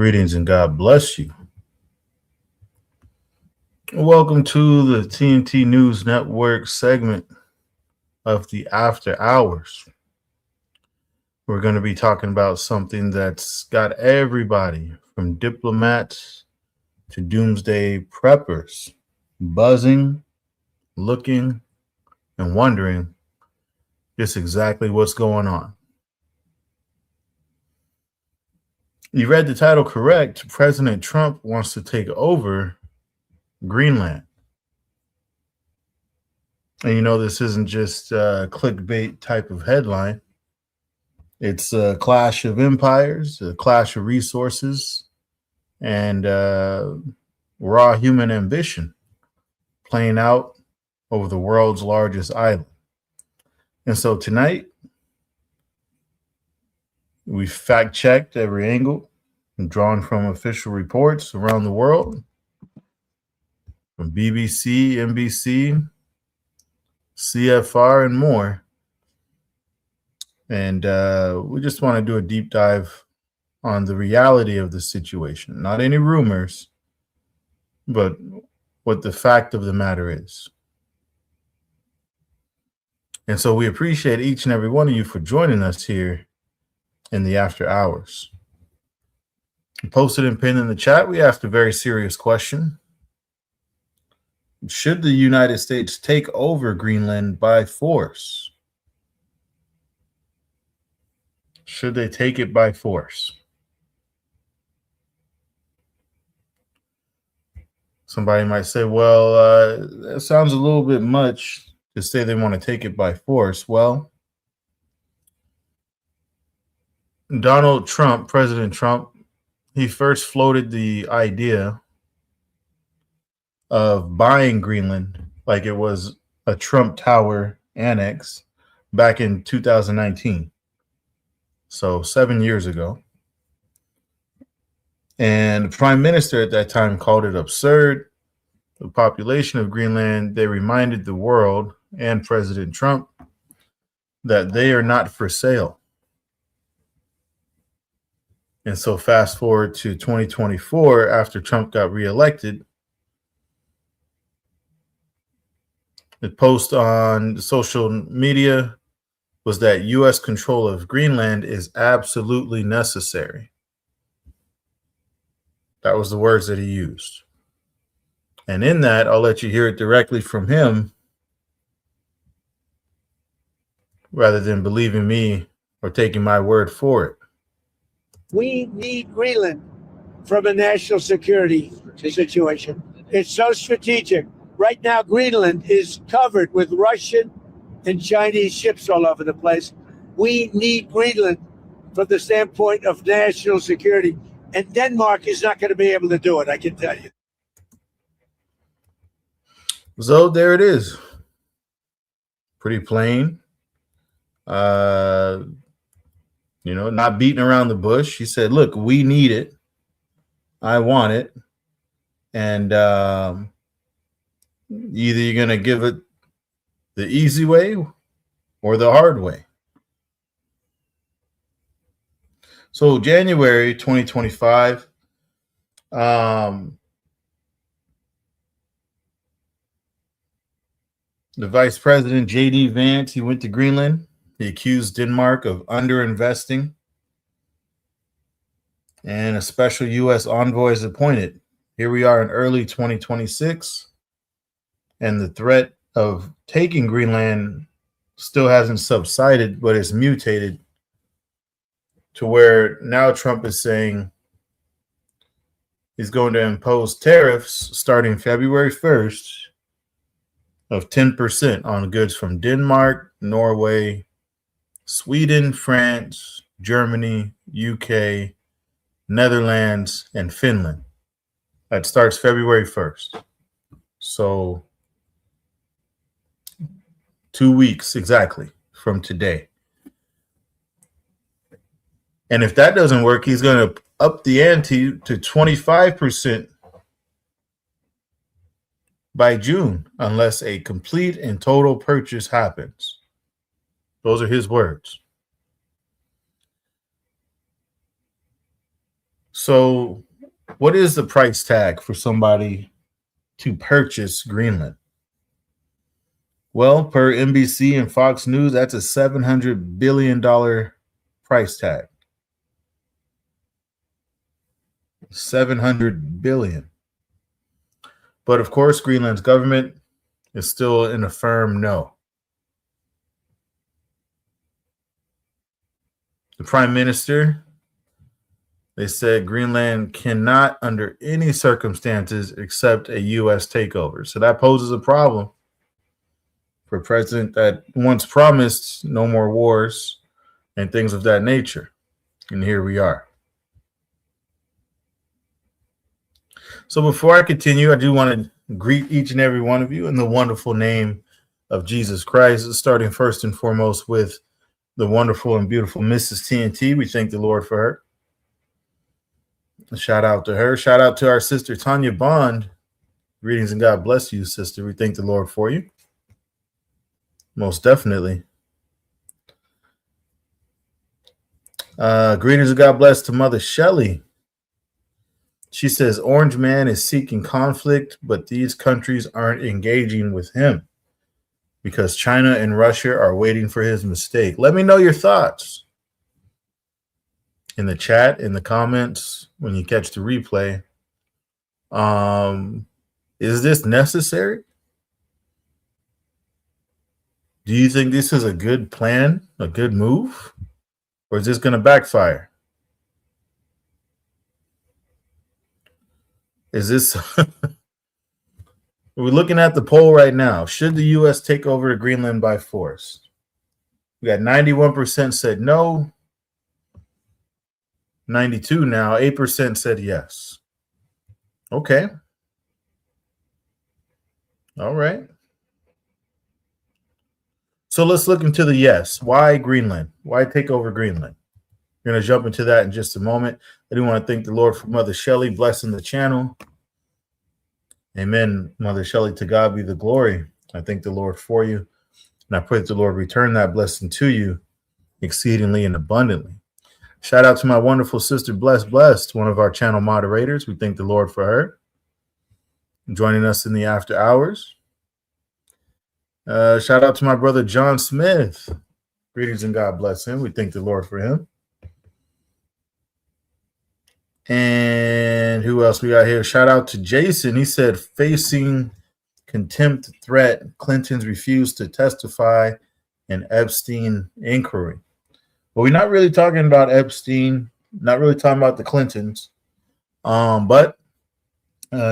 Greetings, and God bless you. Welcome to the TNT News Network segment of the After Hours. We're going to be talking about something that's got everybody from diplomats to doomsday preppers, buzzing, looking, and wondering just exactly what's going on. You read the title correct. President Trump wants to take over Greenland. And you know, this isn't just a clickbait type of headline. It's a clash of empires, a clash of resources, and raw human ambition playing out over the world's largest island. And so tonight, we fact checked every angle, drawn from official reports around the world, from BBC, NBC, CFR, and more. And we just want to do a deep dive on the reality of the situation. Not any rumors, but what the fact of the matter is. And so we appreciate each and every one of you for joining us here in the after hours. Posted and pinned in the chat, we asked a very serious question. Should the United States take over Greenland by force? Should they take it by force? Somebody might say, well, that sounds a little bit much to say they want to take it by force. Well, Donald Trump, President Trump, he first floated the idea of buying Greenland like it was a Trump Tower annex back in 2019. So 7 years ago. And the prime minister at that time called it absurd. The population of Greenland, they reminded the world and President Trump that they are not for sale. And so fast forward to 2024, after Trump got reelected, the post on social media was that U.S. control of Greenland is absolutely necessary. That was the words that he used. And in that, I'll let you hear it directly from him rather than believing me or taking my word for it. We need Greenland from a national security situation. It's so strategic. Right now, Greenland is covered with Russian and Chinese ships all over the place. We need Greenland from the standpoint of national security. And Denmark is not going to be able to do it, I can tell you. So there it is. Pretty plain. Not beating around the bush. He said, look, we need it. I want it. And either you're going to give it the easy way or the hard way. So January 2025, the Vice President J.D. Vance, he went to Greenland. He accused Denmark of underinvesting, and a special U.S. envoy is appointed. Here we are in early 2026, and the threat of taking Greenland still hasn't subsided, but it's mutated to where now Trump is saying he's going to impose tariffs starting February 1st of 10% on goods from Denmark, Norway, Sweden, France, Germany, UK, Netherlands, and Finland. That starts February 1st. So 2 weeks exactly from today. And if that doesn't work, he's going to up the ante to 25% by June, unless a complete and total purchase happens. Those are his words. So what is the price tag for somebody to purchase Greenland? Well, per NBC and Fox News, that's a $700 billion price tag. 700 billion. But of course, Greenland's government is still in a firm no. The prime minister, they said Greenland cannot, under any circumstances, accept a U.S. takeover. So that poses a problem for a president that once promised no more wars and things of that nature. And here we are. So before I continue, I do want to greet each and every one of you in the wonderful name of Jesus Christ, starting first and foremost with the wonderful and beautiful Mrs. TNT. We thank the Lord for her. A shout out to her. Shout out to our sister Tanya Bond. Greetings and God bless you, sister. We thank the Lord for you. Most definitely. Greetings and God bless to Mother Shelley. She says Orange Man is seeking conflict, but these countries aren't engaging with him because China and Russia are waiting for his mistake. Let me know your thoughts in the chat, in the comments, when you catch the replay. Is this necessary? Do you think this is a good plan, a good move, or is this going to backfire? Is this... We're looking at the poll right now. Should the U.S. take over Greenland by force? We got 91% said no. 92 now. 8% said yes. Okay. All right. So let's look into the yes. Why Greenland? Why take over Greenland? We're going to jump into that in just a moment. I do want to thank the Lord for Mother Shelley blessing the channel. Amen. Mother Shelley, to God be the glory. I thank the Lord for you. And I pray that the Lord return that blessing to you exceedingly and abundantly. Shout out to my wonderful sister, Blessed, one of our channel moderators. We thank the Lord for her joining us in the after hours. Shout out to my brother, John Smith. Greetings and God bless him. We thank the Lord for him. And who else we got here? Shout out to Jason. He said, facing contempt threat, Clintons refused to testify in Epstein inquiry. Well, we're not really talking about Epstein, not really talking about the Clintons. But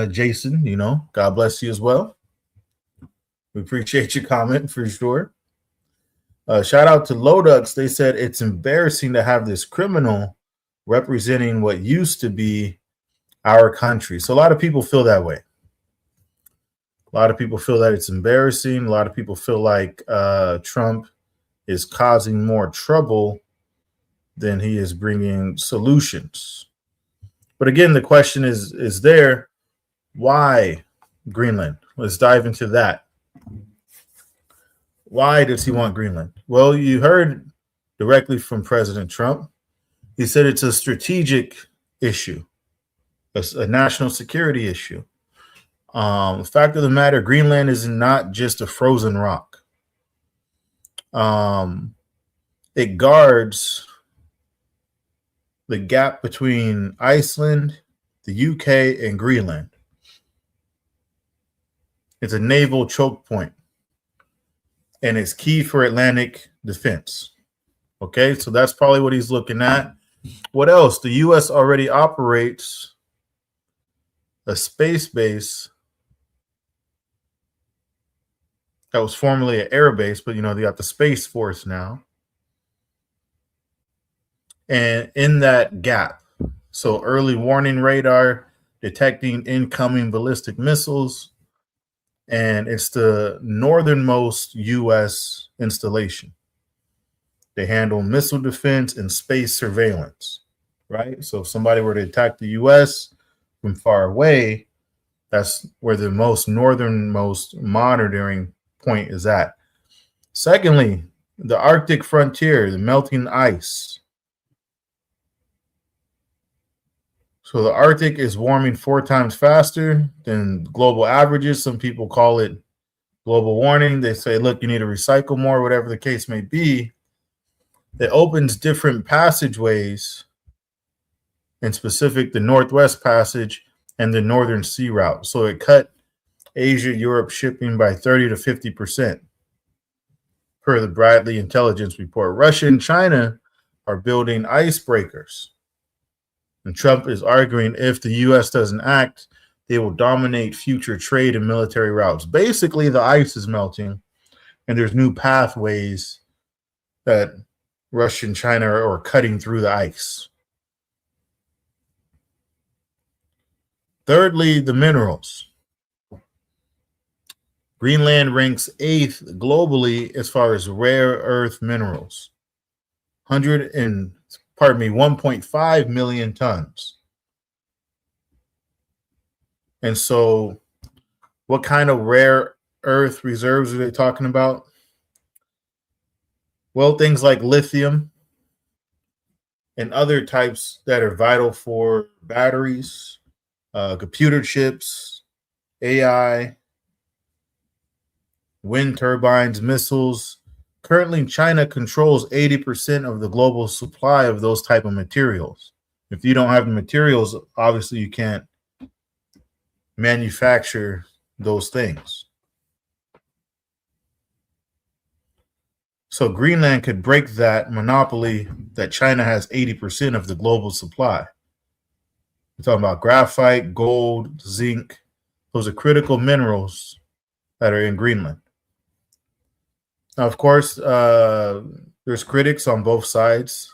Jason, you know, God bless you as well. We appreciate your comment for sure. Shout out to Lodux. They said it's embarrassing to have this criminal representing what used to be our country. So a lot of people feel that way. A lot of people feel that it's embarrassing. A lot of people feel like Trump is causing more trouble than he is bringing solutions. But again, the question is there, why Greenland? Let's dive into that. Why does he want Greenland? Well, you heard directly from President Trump. He said it's a strategic issue, a national security issue. The fact of the matter, Greenland is not just a frozen rock. It guards the gap between Iceland, the UK, and Greenland. It's a naval choke point, and it's key for Atlantic defense. Okay, so that's probably what he's looking at. What else? The U.S. already operates a space base that was formerly an air base, but, you know, they got the Space Force now. And in that gap, so early warning radar, detecting incoming ballistic missiles, and it's the northernmost U.S. installation. They handle missile defense and space surveillance, right? So if somebody were to attack the U.S. from far away, that's where the most northernmost monitoring point is at. Secondly, the Arctic frontier, the melting ice. So the Arctic is warming 4 times faster than global averages. Some people call it global warming. They say, look, you need to recycle more, whatever the case may be. It opens different passageways, in specific the Northwest Passage and the Northern Sea Route. So it cut Asia, Europe shipping by 30 to 50%, per the Bradley intelligence report. Russia and China are building icebreakers. And Trump is arguing if the U.S. doesn't act, they will dominate future trade and military routes. Basically, the ice is melting, and there's new pathways that Russia and China are cutting through the ice. Thirdly, the minerals. Greenland ranks 8th globally as far as rare earth minerals. 1.5 million tons. And so what kind of rare earth reserves are they talking about? Well, things like lithium and other types that are vital for batteries, computer chips, AI, wind turbines, missiles. Currently, China controls 80% of the global supply of those type of materials. If you don't have the materials, obviously you can't manufacture those things. So Greenland could break that monopoly that China has 80% of the global supply. We're talking about graphite, gold, zinc. Those are critical minerals that are in Greenland. Now, of course, there's critics on both sides.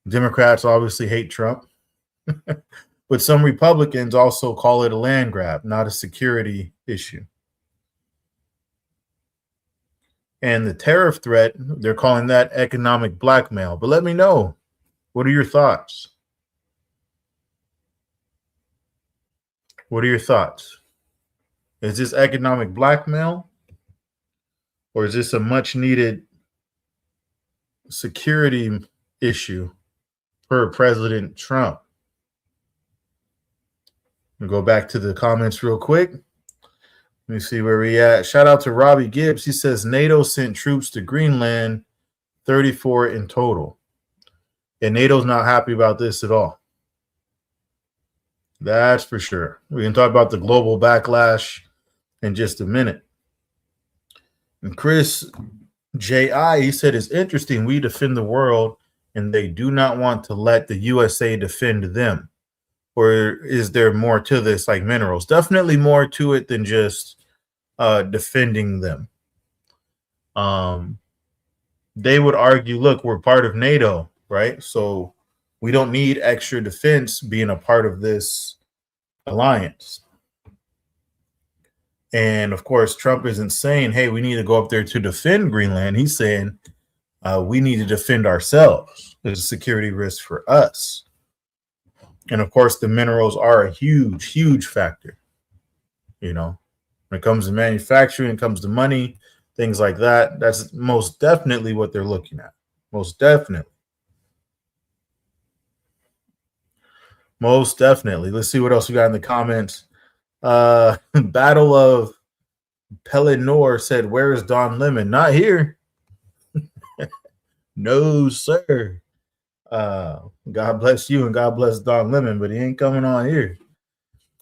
Democrats obviously hate Trump, but some Republicans also call it a land grab, not a security issue. And the tariff threat, they're calling that economic blackmail. But let me know, what are your thoughts? What are your thoughts? Is this economic blackmail? Or is this a much needed security issue for President Trump? We'll go back to the comments real quick. Let me see where we at. Shout out to Robbie Gibbs. He says NATO sent troops to Greenland, 34 in total. And NATO's not happy about this at all. That's for sure. We can talk about the global backlash in just a minute. And Chris J.I., he said, it's interesting. We defend the world, and they do not want to let the USA defend them. Or is there more to this, like minerals? Definitely more to it than just defending them. They would argue, look, we're part of NATO, right? So we don't need extra defense being a part of this alliance. And of course, Trump isn't saying, hey, we need to go up there to defend Greenland. He's saying we need to defend ourselves. There's a security risk for us. And of course, the minerals are a huge, huge factor. You know, when it comes to manufacturing, it comes to money, things like that. That's most definitely what they're looking at. Most definitely. Most definitely. Let's see what else we got in the comments. Battle of Pelennor said, where is Don Lemon? Not here. No, sir. God bless you and God bless Don Lemon, but he ain't coming on here.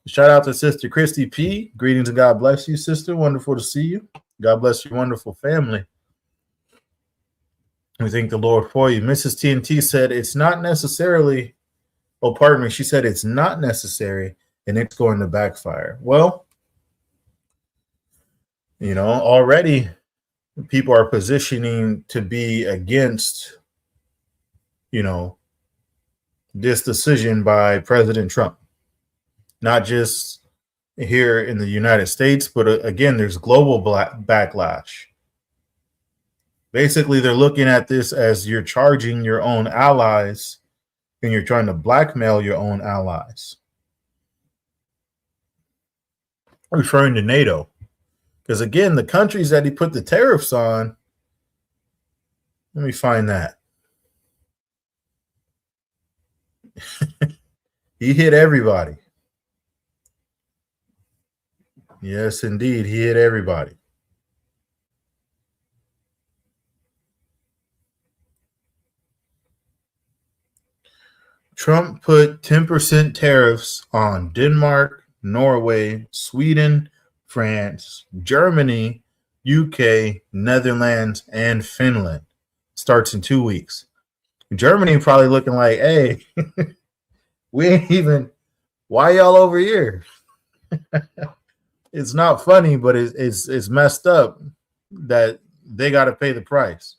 Shout out to Sister Christy P. Greetings and God bless you, sister. Wonderful to see you. God bless your wonderful family. We thank the Lord for you. Mrs. TNT said it's not necessarily, oh, pardon me. She said it's not necessary and it's going to backfire. Well, you know, already people are positioning to be against, you know, this decision by President Trump. Not just here in the United States, but again, there's global backlash. Basically, they're looking at this as you're charging your own allies and you're trying to blackmail your own allies. Referring to NATO. Because again, the countries that he put the tariffs on, let me find that. He hit everybody. Yes, indeed. He hit everybody. Trump put 10% tariffs on Denmark, Norway, Sweden, France, Germany, UK, Netherlands, and Finland. Starts in 2 weeks. Germany probably looking like, hey, we ain't even, why y'all over here? It's not funny, but it's messed up that they got to pay the price.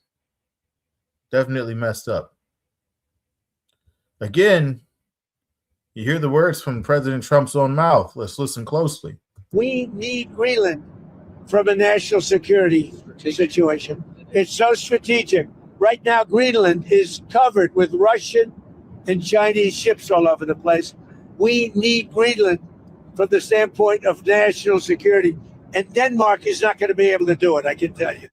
Definitely messed up. Again, you hear the words from President Trump's own mouth. Let's listen closely. We need Greenland from a national security situation. It's so strategic. Right now, Greenland is covered with Russian and Chinese ships all over the place. We need Greenland from the standpoint of national security. And Denmark is not going to be able to do it, I can tell you.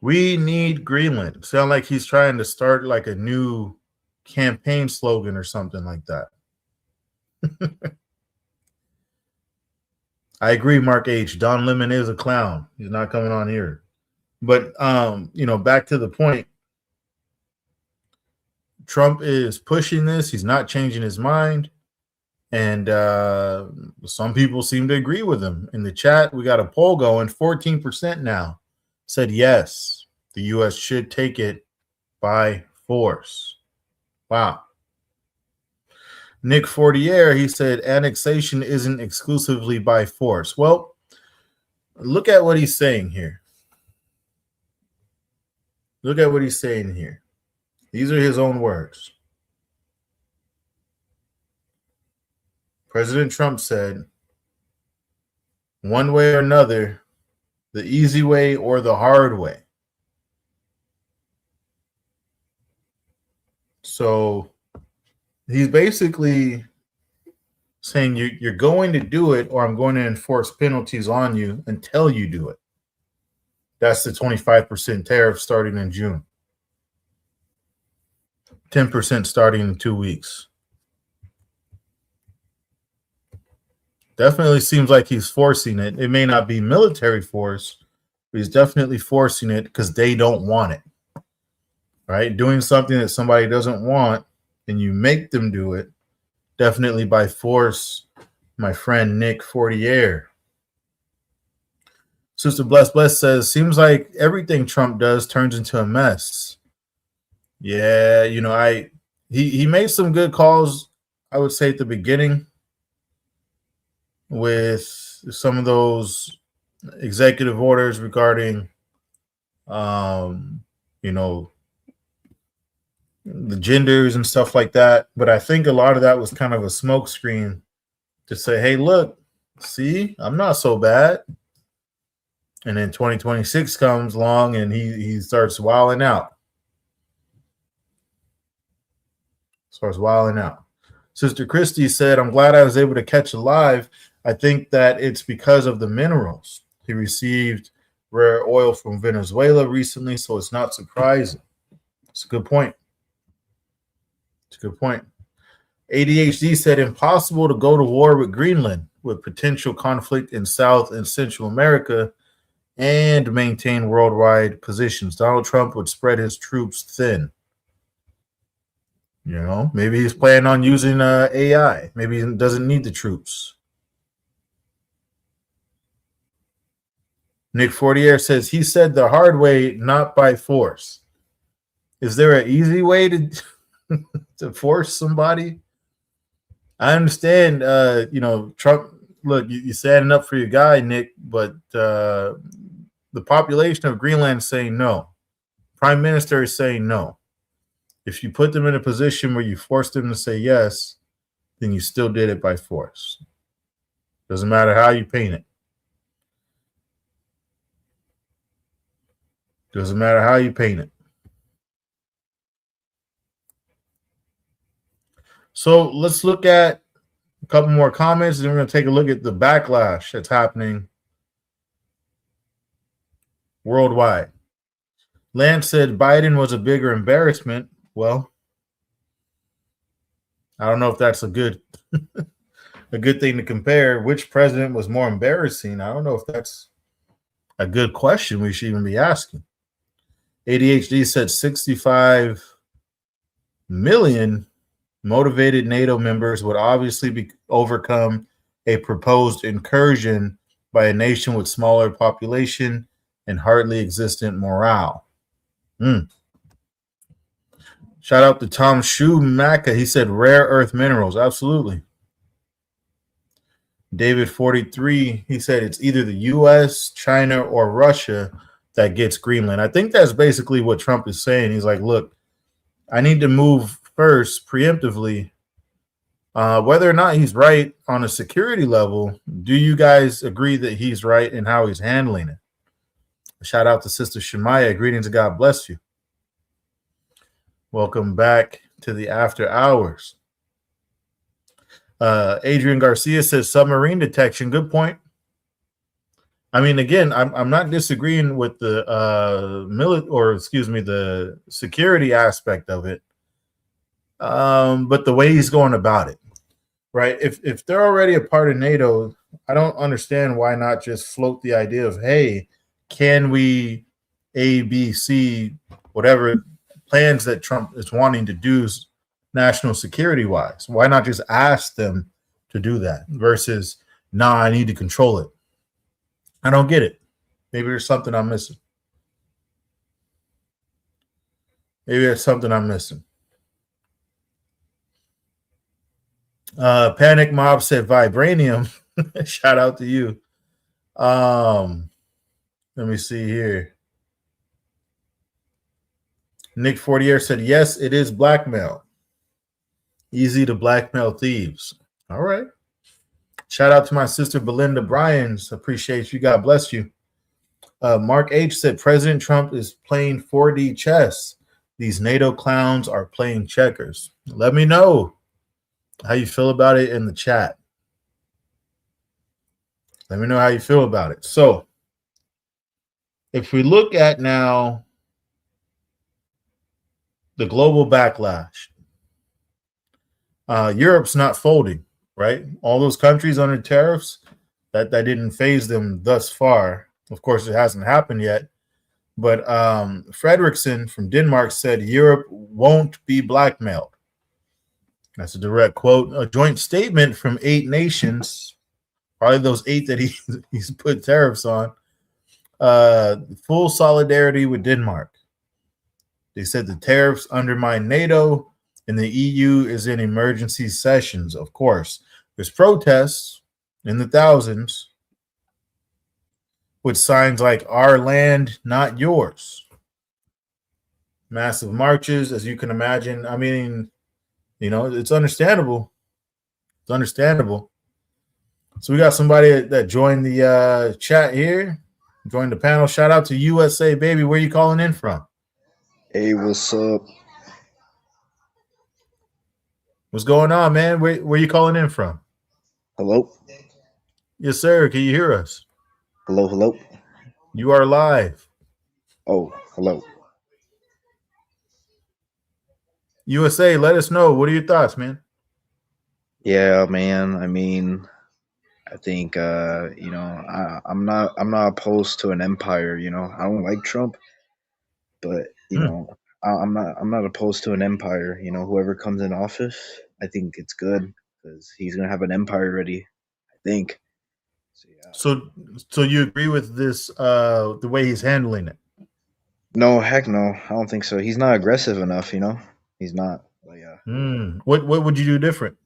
We need Greenland. Sound like he's trying to start like a new campaign slogan or something like that. I agree, Mark H. Don Lemon is a clown. He's not coming on here. But back to the point. Trump is pushing this. He's not changing his mind. And some people seem to agree with him. In the chat, we got a poll going. 14% now said yes, the U.S. should take it by force. Wow. Nick Fortier, he said annexation isn't exclusively by force. Well, look at what he's saying here. Look at what he's saying here. These are his own words. President Trump said, one way or another, the easy way or the hard way. So he's basically saying you're going to do it, or I'm going to enforce penalties on you until you do it. That's the 25% tariff starting in June. 10% starting in 2 weeks. Definitely seems like he's forcing it. It may not be military force, but he's definitely forcing it because they don't want it. Right? Doing something that somebody doesn't want and you make them do it, definitely by force, my friend Nick Fortier. Sister Bless says, seems like everything Trump does turns into a mess. Yeah, he made some good calls, I would say, at the beginning with some of those executive orders regarding the genders and stuff like that. But I think a lot of that was kind of a smokescreen to say, hey, look, see, I'm not so bad. And then 2026 comes along and he starts wilding out. Sister Christy said, I'm glad I was able to catch a live. I think that it's because of the minerals. He received rare oil from Venezuela recently, so it's not surprising. It's a good point. ADHD said, impossible to go to war with Greenland with potential conflict in South and Central America and maintain worldwide positions. Donald Trump would spread his troops thin. Maybe he's planning on using AI. Maybe he doesn't need the troops. Nick Fortier says, he said the hard way, not by force. Is there an easy way to to force somebody? I understand, Trump, look, you're standing up for your guy, Nick, but the population of Greenland is saying no. Prime Minister is saying no. If you put them in a position where you force them to say yes, then you still did it by force. Doesn't matter how you paint it. So let's look at a couple more comments, and then we're going to take a look at the backlash that's happening worldwide. Lance said Biden was a bigger embarrassment. Well, I don't know if that's a good thing to compare. Which president was more embarrassing? I don't know if that's a good question we should even be asking. ADHD said 65 million motivated NATO members would obviously be overcome a proposed incursion by a nation with smaller population and hardly existent morale. Shout out to Tom Schumacher. He said rare earth minerals. Absolutely. David 43, he said it's either the US, China, or Russia that gets Greenland. I think that's basically what Trump is saying. He's like, look, I need to move first preemptively. Whether or not he's right on a security level, do you guys agree that he's right in how he's handling it? Shout out to Sister Shemaya. Greetings and God bless you. Welcome back to the After Hours. Adrian Garcia says submarine detection. Good point. I mean, again, I'm not disagreeing with the the security aspect of it, but the way he's going about it, right? If they're already a part of NATO, I don't understand why not just float the idea of, hey, can we A, B, C, whatever plans that Trump is wanting to do national security wise? Why not just ask them to do that versus, nah, I need to control it? I don't get it. Maybe there's something I'm missing. Panic Mob said vibranium. Shout out to you. Let me see here. Nick Fortier said, yes, it is blackmail. Easy to blackmail thieves. All right. Shout out to my sister Belinda Bryans. Appreciate you. God bless you. Mark H said President Trump is playing 4D chess. These NATO clowns are playing checkers. Let me know how you feel about it in the chat. Let me know how you feel about it. So, if we look at now the global backlash, Europe's not folding, right? All those countries under tariffs, that didn't phase them thus far. Of course, it hasn't happened yet. But Fredrickson from Denmark said Europe won't be blackmailed. That's a direct quote. A joint statement from 8 nations, probably those 8 that he's put tariffs on. Full solidarity with Denmark. They said the tariffs undermine NATO and the EU is in emergency sessions. Of course, there's protests in the thousands with signs like "Our land, not yours." Massive marches, as you can imagine. I mean, it's understandable. It's understandable. So we got somebody that joined the chat here, joined the panel. Shout out to USA, baby. Where you calling in from? Hey, what's up? What's going on, man? Where you calling in from? Hello? Yes, sir. Can you hear us? Hello, hello? You are live. Oh, hello. USA, let us know. What are your thoughts, man? Yeah, man. I mean, I think I'm not opposed to an empire, I don't like Trump, but I'm not opposed to an empire, whoever comes in office, I think it's good because he's going to have an empire ready, I think. So, yeah. So you agree with this the way he's handling it? No, heck no. I don't think so. He's not aggressive enough, He's not. But yeah. What would you do different?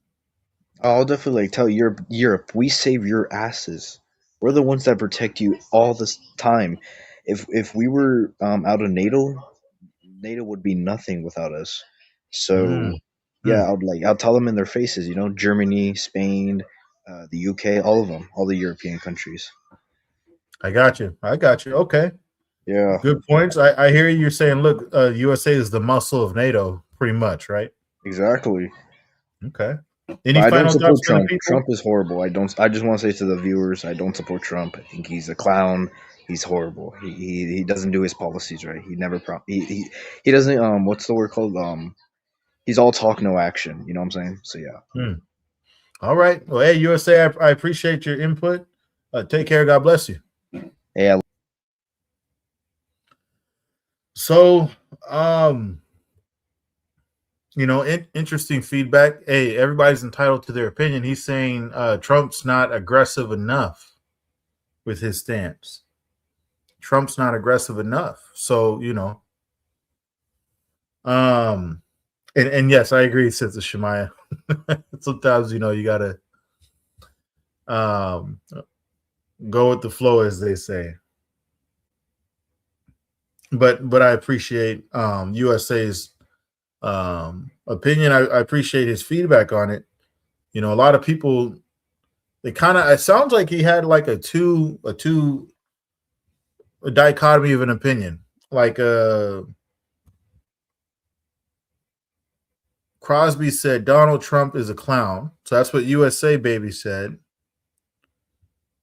I'll definitely tell Europe, we save your asses. We're the ones that protect you all this time. If we were out of NATO, NATO would be nothing without us. So yeah, I'll tell them in their faces. Germany, Spain, the UK, all of them, all the European countries. I got you. Okay. Yeah, Good points. I hear you're saying, look, USA is the muscle of NATO, pretty much, right? exactly. Okay. But Any I don't final thoughts support for the Trump. people? Trump is horrible. I just want to say to the viewers, I don't support Trump. I think he's a clown. He's horrible. He doesn't do his policies right. He never he doesn't what's the word called he's all talk no action. You know what I'm saying? So yeah. All right. Well, hey USA, I appreciate your input. Take care. God bless you. Hey, So, Interesting feedback. Hey, everybody's entitled to their opinion. He's saying Trump's not aggressive enough with his stance. Trump's not aggressive enough. So, and yes, I agree, says the Shemaiah. Sometimes, you gotta go with the flow, as they say. But I appreciate USA's opinion. I appreciate his feedback on it. A lot of people, it sounds like he had like a dichotomy of an opinion. Like Crosby said Donald Trump is a clown. So that's what USA Baby said.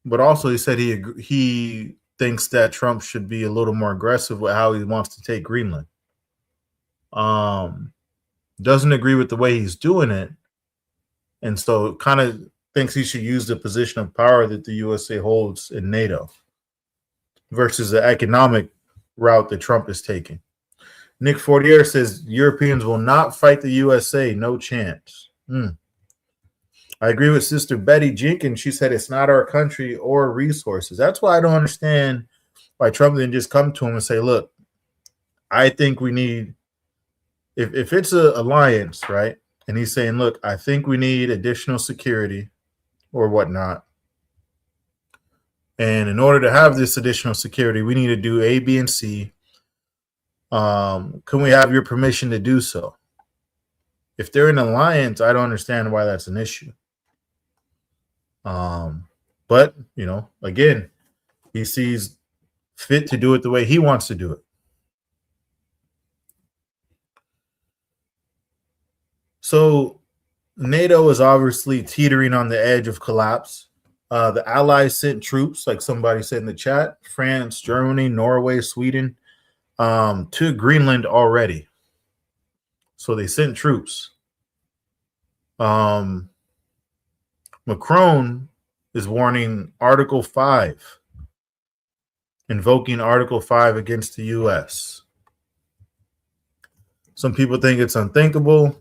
But also he said he thinks that Trump should be a little more aggressive with how he wants to take Greenland. Doesn't agree with the way he's doing it. And so kind of thinks he should use the position of power that the USA holds in NATO versus the economic route that Trump is taking. Nick Fortier says Europeans will not fight the USA. No chance. I agree with Sister Betty Jenkins. She said it's not our country or resources. That's why I don't understand why Trump didn't just come to him and say, look, I think we need, if it's an alliance, right? And he's saying, look, I think we need additional security or whatnot. And in order to have this additional security, we need to do A, B, and C. Can we have your permission to do so? If they're in an alliance, I don't understand why that's an issue. But, again, he sees fit to do it the way he wants to do it. So NATO is obviously teetering on the edge of collapse. The Allies sent troops, like somebody said in the chat, France, Germany, Norway, Sweden, to Greenland already. So they sent troops. Macron is warning Article 5, invoking Article 5 against the U.S. Some people think it's unthinkable.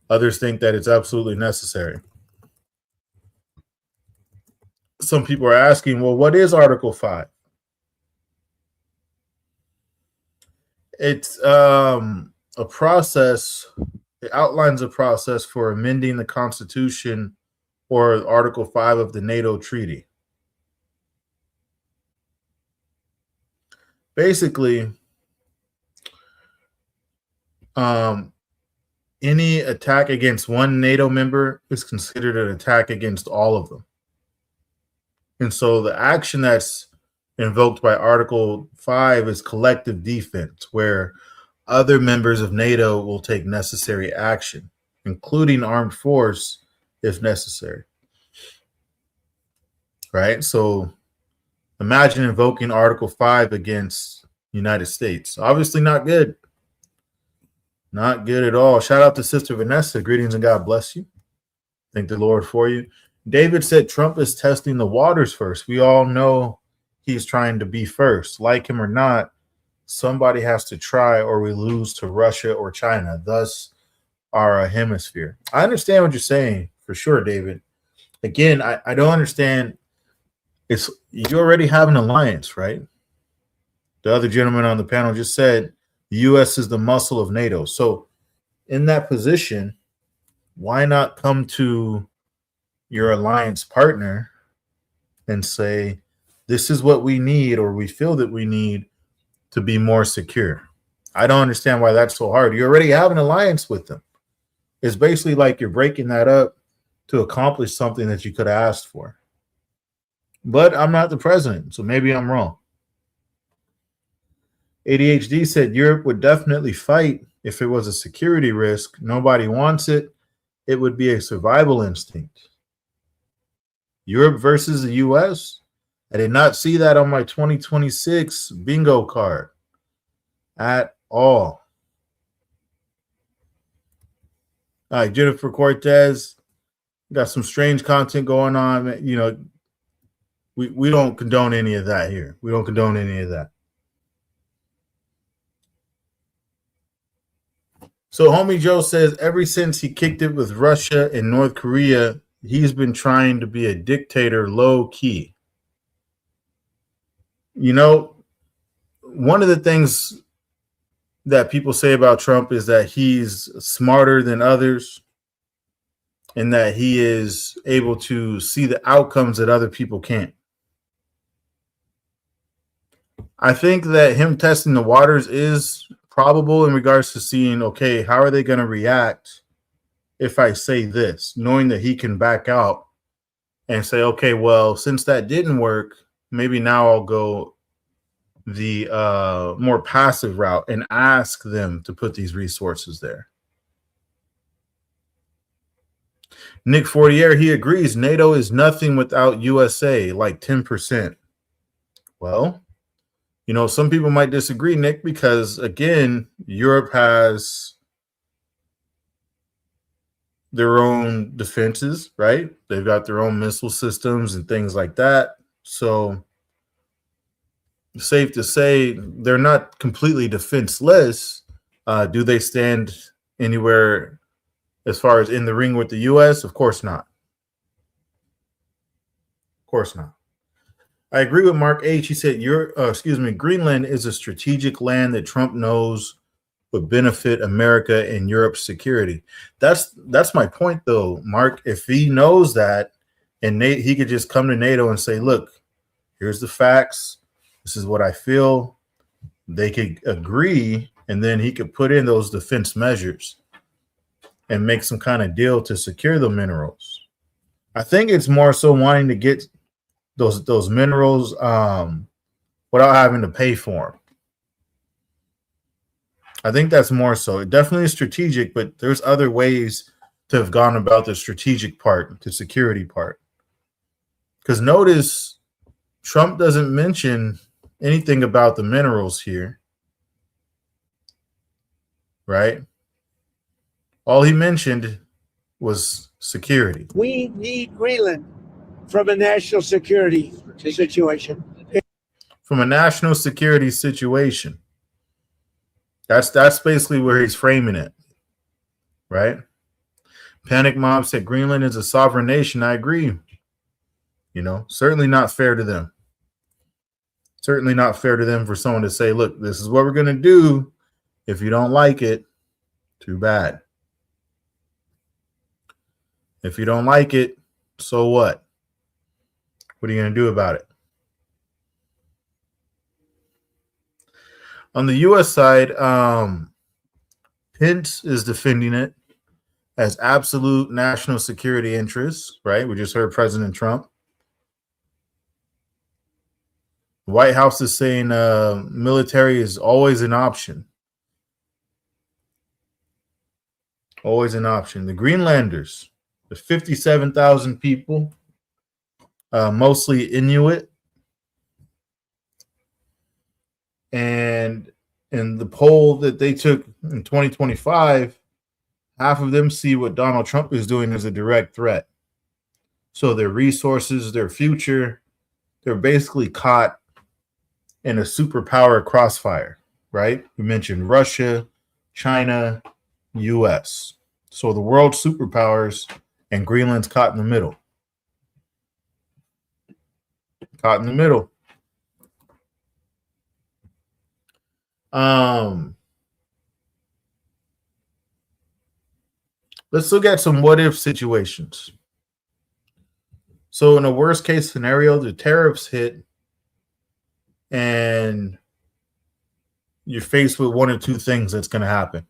Others think that it's absolutely necessary. Some people are asking, well, what is Article 5? It's a process. It outlines a process for amending the Constitution or Article 5 of the NATO treaty. Basically, any attack against one NATO member is considered an attack against all of them. And so the action that's invoked by Article 5 is collective defense, where other members of NATO will take necessary action, including armed force if necessary. Right? So imagine invoking Article 5 against the United States. Obviously not good. Not good at all. Shout out to Sister Vanessa. Greetings and God bless you. Thank the Lord for you. David said Trump is testing the waters first. We all know he's trying to be first. Like him or not, somebody has to try or we lose to Russia or China. Thus, our hemisphere. I understand what you're saying for sure, David. Again, I don't understand. You already have an alliance, right? The other gentleman on the panel just said the U.S. is the muscle of NATO. So in that position, why not come to your alliance partner and say, this is what we need, or we feel that we need to be more secure? I don't understand why that's so hard. You already have an alliance with them. It's basically like you're breaking that up to accomplish something that you could have asked for. But I'm not the president, so maybe I'm wrong. ADHD said Europe would definitely fight if it was a security risk. Nobody wants it. It would be a survival instinct. Europe versus the U.S.? I did not see that on my 2026 bingo card at all. All right, Jennifer Cortez, got some strange content going on. We don't condone any of that here. We don't condone any of that. So homie Joe says ever since he kicked it with Russia and North Korea, he's been trying to be a dictator low key. You know, one of the things that people say about Trump is that he's smarter than others and that he is able to see the outcomes that other people can't. I think that him testing the waters is probable in regards to seeing, okay, how are they going to react if I say this, knowing that he can back out and say, okay, well, since that didn't work, maybe now I'll go the more passive route and ask them to put these resources there. Nick Fortier, he agrees NATO is nothing without USA, like 10%. Well, you know, some people might disagree, Nick, because again, Europe has their own defenses, right? They've got their own missile systems and things like that. So safe to say they're not completely defenseless. Do they stand anywhere as far as in the ring with the U.S.? Of course not. Of course not. I agree with Mark H. He said, Greenland is a strategic land that Trump knows would benefit America and Europe's security. That's my point, though, Mark. If he knows that, and he could just come to NATO and say, look, here's the facts. This is what I feel. They could agree, and then he could put in those defense measures and make some kind of deal to secure the minerals. I think it's more so wanting to get those minerals without having to pay for them. I think that's more so. It definitely is strategic, but there's other ways to have gone about the strategic part, the security part. Because notice Trump doesn't mention anything about the minerals here, right? All he mentioned was security. We need Greenland from a national security situation. From a national security situation. That's basically where he's framing it, right? Panic Mom said Greenland is a sovereign nation. I agree. You know, certainly not fair to them. Certainly not fair to them for someone to say, look, this is what we're going to do. If you don't like it, too bad. If you don't like it, so what? What are you going to do about it? On the U.S. side, Pence is defending it as absolute national security interests, right? We just heard President Trump. The White House is saying military is always an option. Always an option. The Greenlanders, the 57,000 people, mostly Inuit. And in the poll that they took in 2025, half of them see what Donald Trump is doing as a direct threat. So their resources, their future, they're basically caught in a superpower crossfire, right? We mentioned Russia, China, US. So the world superpowers and Greenland's caught in the middle. Caught in the middle. Let's look at some what if situations. So in a worst case scenario, the tariffs hit and you're faced with one or two things that's going to happen.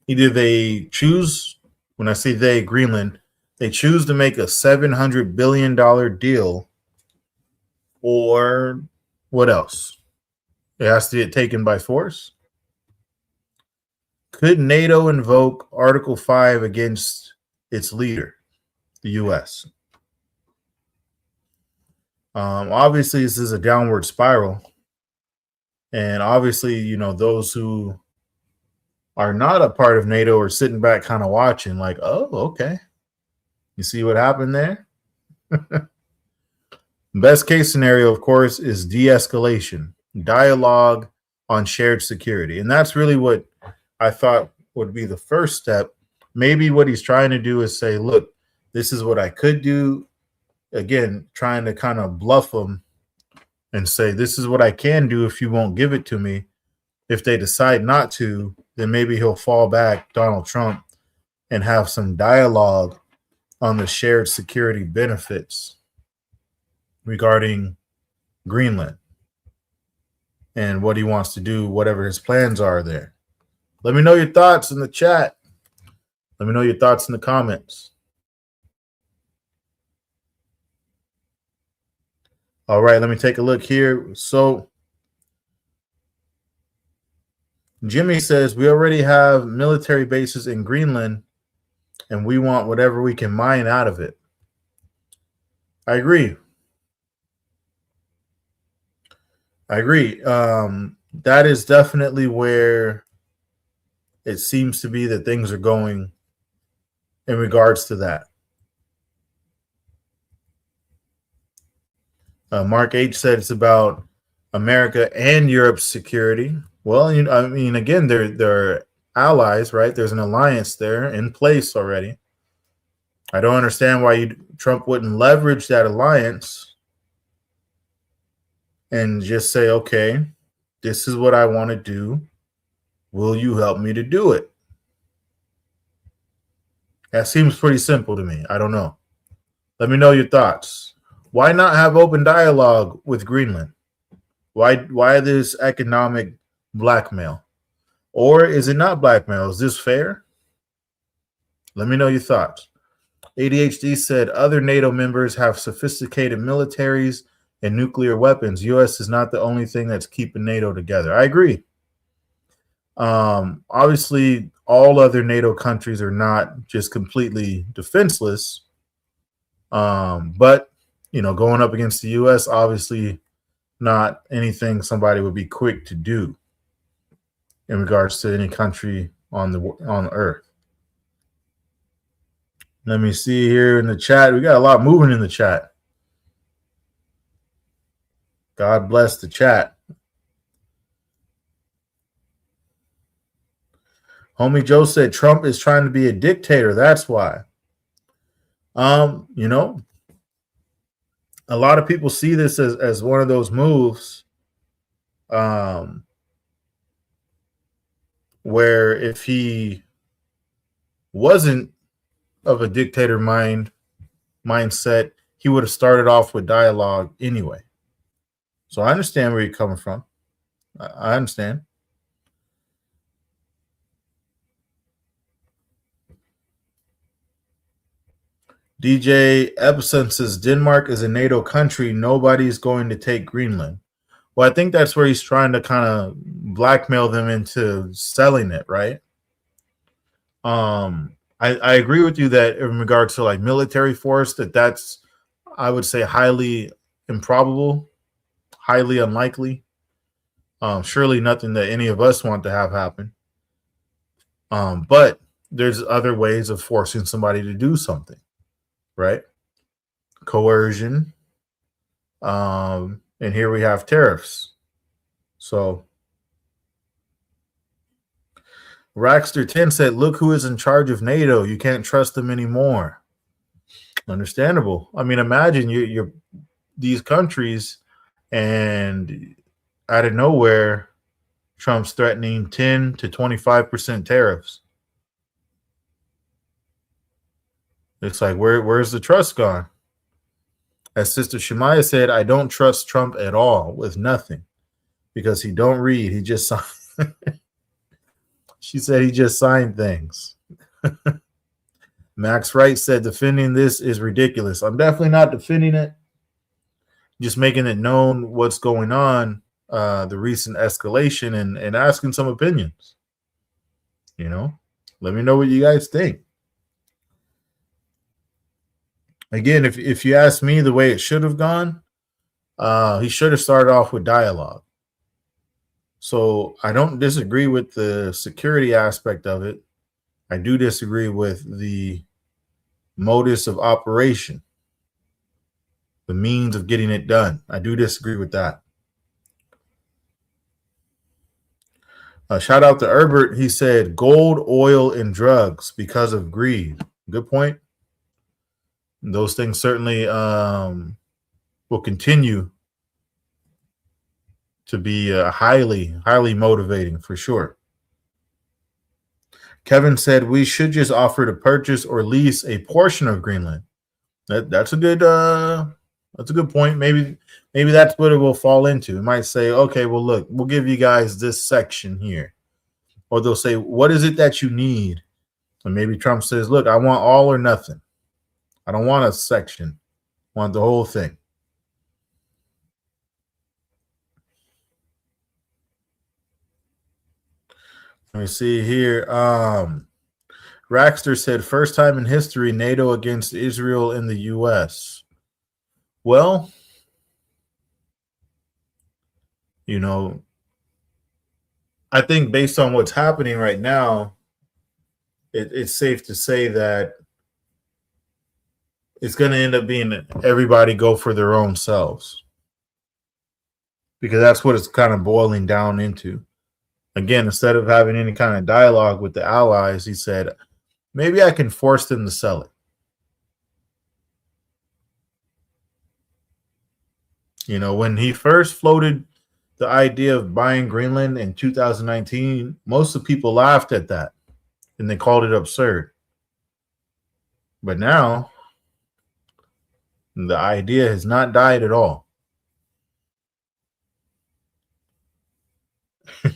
Either they choose, when I say they, Greenland, they choose to make a $700 billion deal, or what else? It has to get taken by force. Could NATO invoke Article 5 against its leader, the U.S.? Obviously, this is a downward spiral. And obviously, you know, those who are not a part of NATO are sitting back kind of watching like, oh, okay. You see what happened there? Best case scenario, of course, is de-escalation, dialogue on shared security. And that's really what I thought would be the first step. Maybe what he's trying to do is say, look, this is what I could do. Again, trying to kind of bluff them and say, this is what I can do if you won't give it to me. If they decide not to, then maybe he'll fall back, Donald Trump, and have some dialogue on the shared security benefits regarding Greenland and what he wants to do, whatever his plans are there. Let me know your thoughts in the chat. Let me know your thoughts in the comments. All right, let me take a look here. So Jimmy says, we already have military bases in Greenland and we want whatever we can mine out of it. I agree. That is definitely where it seems to be that things are going in regards to that. Mark H said it's about America and Europe's security. Well, I mean, again, they're allies, right? There's an alliance there in place already. I don't understand why Trump wouldn't leverage that alliance and just say, okay, this is what I want to do. Will you help me to do it? That seems pretty simple to me. I don't know. Let me know your thoughts. Why not have open dialogue with Greenland? Why this economic blackmail? Or is it not blackmail? Is this fair? Let me know your thoughts. ADHD said other NATO members have sophisticated militaries and nuclear weapons. U.S. is not the only thing that's keeping NATO together. I agree. Obviously, all other NATO countries are not just completely defenseless. But, going up against the U.S., obviously not anything somebody would be quick to do in regards to any country on Earth. Let me see here in the chat. We got a lot moving in the chat. God bless the chat. Homie Joe said Trump is trying to be a dictator. That's why. A lot of people see this as one of those moves where if he wasn't of a dictator mindset, he would have started off with dialogue anyway. So I understand where you're coming from. I understand. DJ Epson says Denmark is a NATO country. Nobody's going to take Greenland. Well, I think that's where he's trying to kind of blackmail them into selling it, right? I agree with you that in regards to like military force, that's I would say highly improbable, highly unlikely. Surely nothing that any of us want to have happen. But there's other ways of forcing somebody to do something, right? Coercion. And here we have tariffs. So Raxter 10 said, look who is in charge of NATO. You can't trust them anymore. Understandable. I mean, imagine you're these countries and out of nowhere, Trump's threatening 10 to 25% tariffs. It's like, where's the trust gone? As Sister Shemaiah said, I don't trust Trump at all with nothing because he don't read. He just signed. She said he just signed things. Max Wright said defending this is ridiculous. I'm definitely not defending it. Just making it known what's going on, the recent escalation, and asking some opinions. Let me know what you guys think. Again, if you ask me the way it should have gone, he should have started off with dialogue. So I don't disagree with the security aspect of it. I do disagree with the modus of operation, the means of getting it done. I do disagree with that. Shout out to Herbert. He said gold, oil, and drugs because of greed. Good point. Those things certainly will continue to be highly, highly motivating for sure. Kevin said we should just offer to purchase or lease a portion of Greenland. That's a good point. Maybe that's what it will fall into. It might say, okay, well, look, we'll give you guys this section here. Or they'll say, what is it that you need? And maybe Trump says, look, I want all or nothing. I don't want a section. I want the whole thing. Let me see here. Raxter said, first time in history, NATO against Israel in the U.S. Well, you know, I think based on what's happening right now, it's safe to say that it's going to end up being everybody go for their own selves. Because that's what it's kind of boiling down into. Again, instead of having any kind of dialogue with the allies, he said, maybe I can force them to sell it. You know, when he first floated the idea of buying Greenland in 2019, most of the people laughed at that and they called it absurd. But now, the idea has not died at all.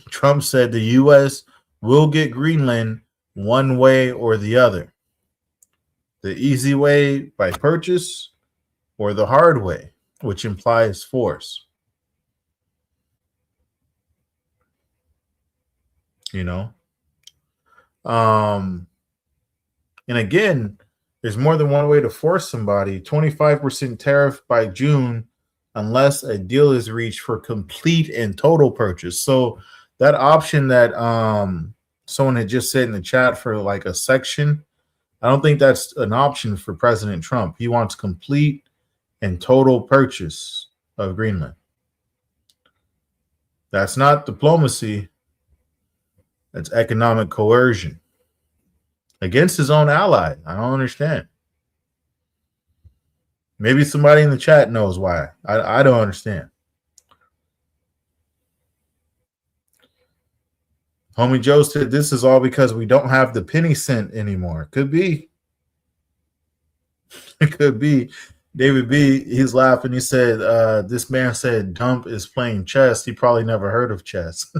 Trump said the U.S. will get Greenland one way or the other. The easy way by purchase or the hard way, which implies force. You know? And again, there's more than one way to force somebody. 25% tariff by June unless a deal is reached for complete and total purchase. So that option that someone had just said in the chat for like a section, I don't think that's an option for President Trump. He wants complete and total purchase of Greenland. That's not diplomacy. That's economic coercion against his own ally. I don't understand. Maybe somebody in the chat knows why. I don't understand. Homie Joe said this is all because we don't have the penny cent anymore. Could be. It could be. David B, he's laughing. He said, this man said Dump is playing chess. He probably never heard of chess.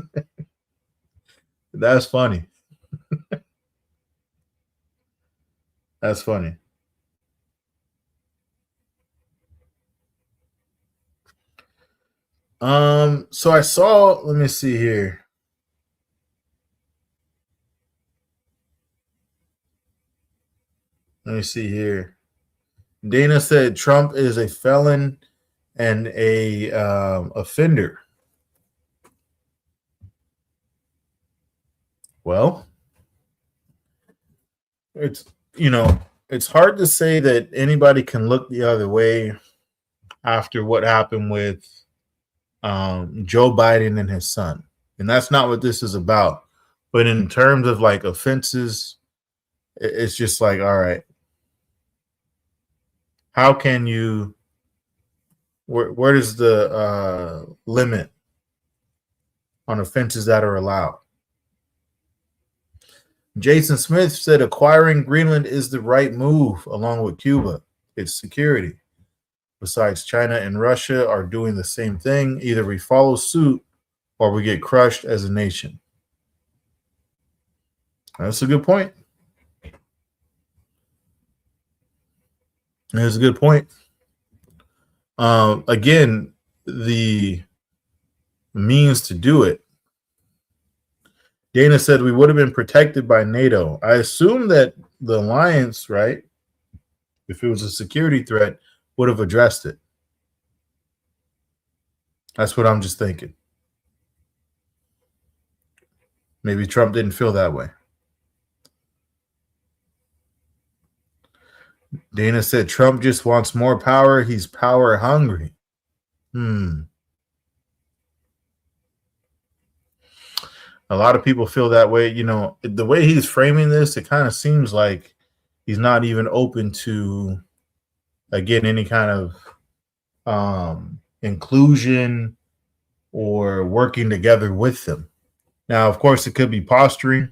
That's funny. That's funny. So I saw, let me see here. Let me see here. Dana said Trump is a felon and a offender. Well, it's, you know, it's hard to say that anybody can look the other way after what happened with Joe Biden and his son. And that's not what this is about. But in terms of like offenses, it's just like, all right, how can you, where does the limit on offenses that are allowed? Jason Smith said acquiring Greenland is the right move along with Cuba. It's security. Besides, China and Russia are doing the same thing. Either we follow suit or we get crushed as a nation. That's a good point. That's a good point. Again, the means to do it. Dana said we would have been protected by NATO. I assume that the alliance, right, if it was a security threat, would have addressed it. That's what I'm just thinking. Maybe Trump didn't feel that way. Dana said Trump just wants more power. He's power hungry. A lot of people feel that way. You know, the way he's framing this, it kind of seems like he's not even open to, again, any kind of inclusion or working together with them. Now, of course, it could be posturing.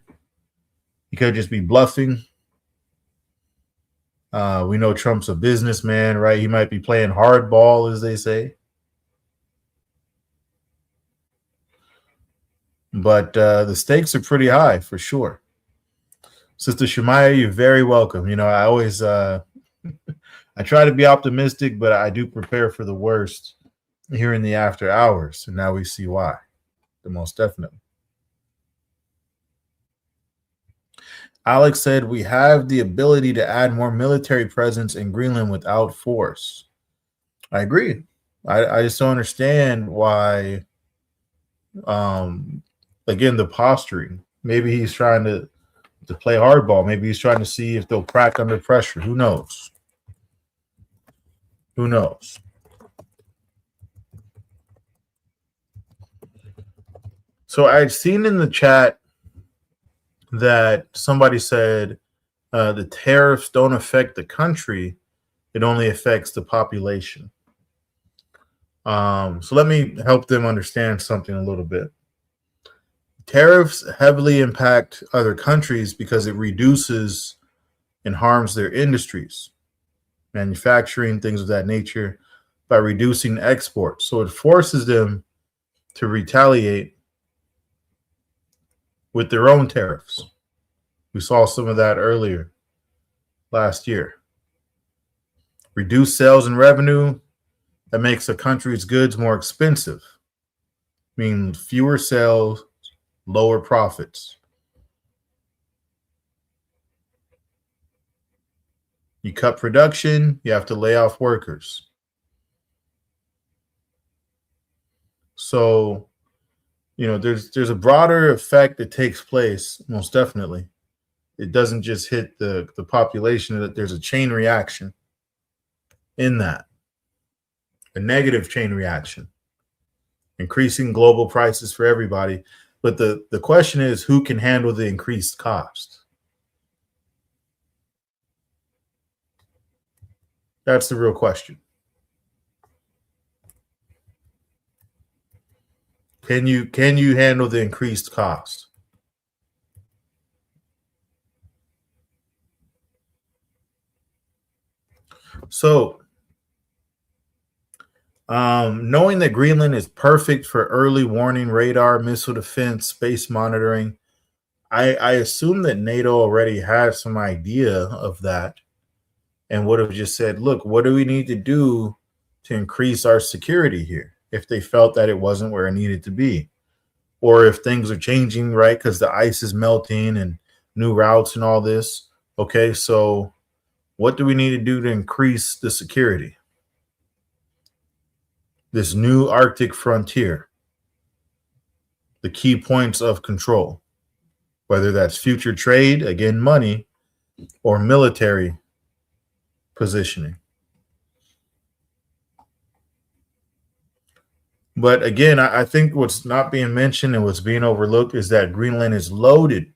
He could just be bluffing. We know Trump's a businessman, right? He might be playing hardball, as they say. But the stakes are pretty high for sure. Sister Shemaya, you're very welcome. You know, I always I try to be optimistic, but I do prepare for the worst here in the after hours. And now we see why. The most definitely. Alex said we have the ability to add more military presence in Greenland without force. I agree. I just don't understand why again, the posturing. Maybe he's trying to play hardball. Maybe he's trying to see if they'll crack under pressure. Who knows? Who knows? So I'd seen in the chat that somebody said the tariffs don't affect the country. It only affects the population. So let me help them understand something a little bit. Tariffs heavily impact other countries because it reduces and harms their industries, manufacturing, things of that nature, by reducing exports. So it forces them to retaliate with their own tariffs. We saw some of that earlier last year. Reduced sales and revenue, that makes a country's goods more expensive, meaning fewer sales, lower profits. You cut production, you have to lay off workers. So, you know, there's a broader effect that takes place, most definitely. It doesn't just hit the population, that there's a chain reaction in that. A negative chain reaction. Increasing global prices for everybody. But the question is, who can handle the increased cost? That's the real question. Can you handle the increased cost? So, knowing that Greenland is perfect for early warning radar, missile defense, space monitoring, I assume that NATO already has some idea of that and would have just said, look, what do we need to do to increase our security here, if they felt that it wasn't where it needed to be? Or if things are changing, right, because the ice is melting and new routes and all this. Okay, so what do we need to do to increase the security? This new Arctic frontier, the key points of control, whether that's future trade, again, money, or military positioning. But again, I think what's not being mentioned and what's being overlooked is that Greenland is loaded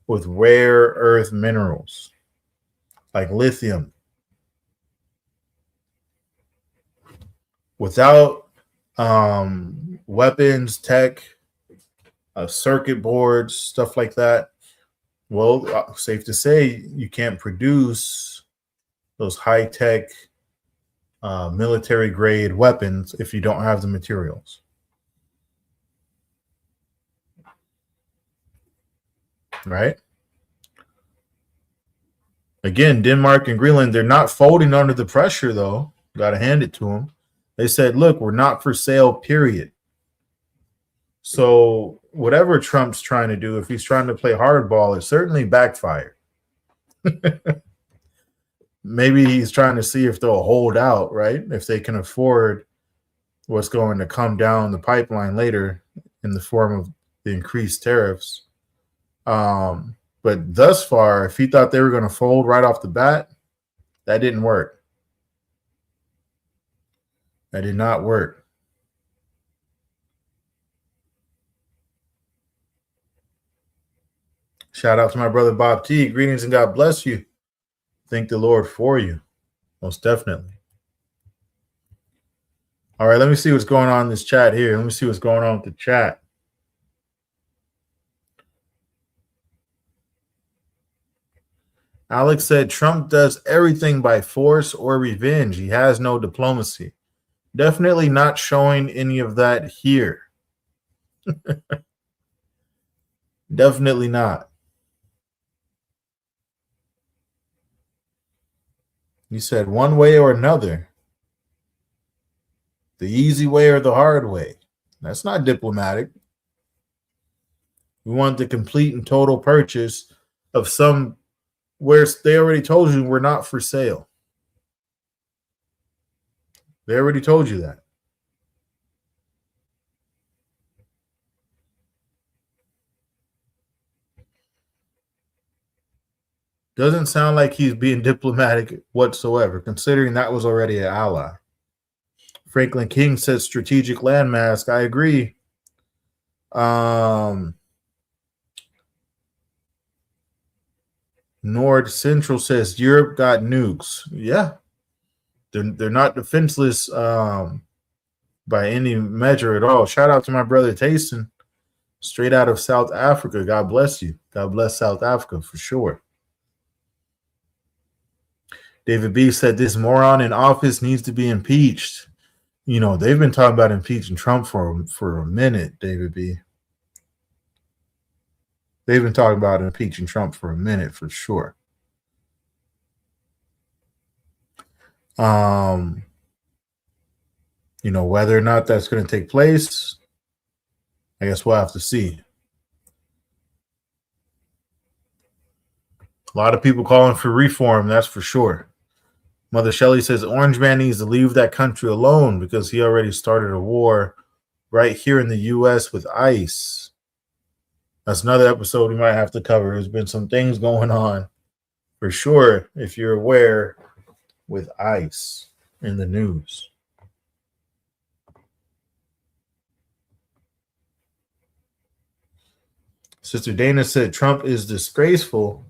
with rare earth minerals like lithium. Without weapons, tech, circuit boards, stuff like that, well, safe to say you can't produce those high-tech military-grade weapons if you don't have the materials. Right? Again, Denmark and Greenland, they're not folding under the pressure, though. Got to hand it to them. They said, look, we're not for sale, period. So whatever Trump's trying to do, if he's trying to play hardball, it certainly backfired. Maybe he's trying to see if they'll hold out, right? If they can afford what's going to come down the pipeline later in the form of the increased tariffs. But thus far, if he thought they were going to fold right off the bat, that didn't work. That did not work. Shout out to my brother Bob T. Greetings and God bless you. Thank the Lord for you. Most definitely. All right, let me see what's going on in this chat here. Let me see what's going on with the chat. Alex said Trump does everything by force or revenge. He has no diplomacy. Definitely not showing any of that here. Definitely not. He said one way or another. The easy way or the hard way. That's not diplomatic. We want the complete and total purchase of some where they already told you we're not for sale. They already told you that. Doesn't sound like he's being diplomatic whatsoever, considering that was already an ally. Franklin King says strategic landmass. I agree. Nord Central says Europe got nukes. Yeah, they're not defenseless by any measure at all. Shout out to my brother Tayson, straight out of South Africa. God bless you. God bless South Africa for sure. David B said this moron in office needs to be impeached. You know, they've been talking about impeaching Trump for a minute, David B. They've been talking about impeaching Trump for a minute for sure. You know, whether or not that's going to take place, I guess we'll have to see. A lot of people calling for reform, that's for sure. Mother Shelley says Orange Man needs to leave that country alone because he already started a war right here in the U.S. with ICE. That's another episode we might have to cover. There's been some things going on for sure, if you're aware, with ICE in the news. Sister Dana said Trump is disgraceful.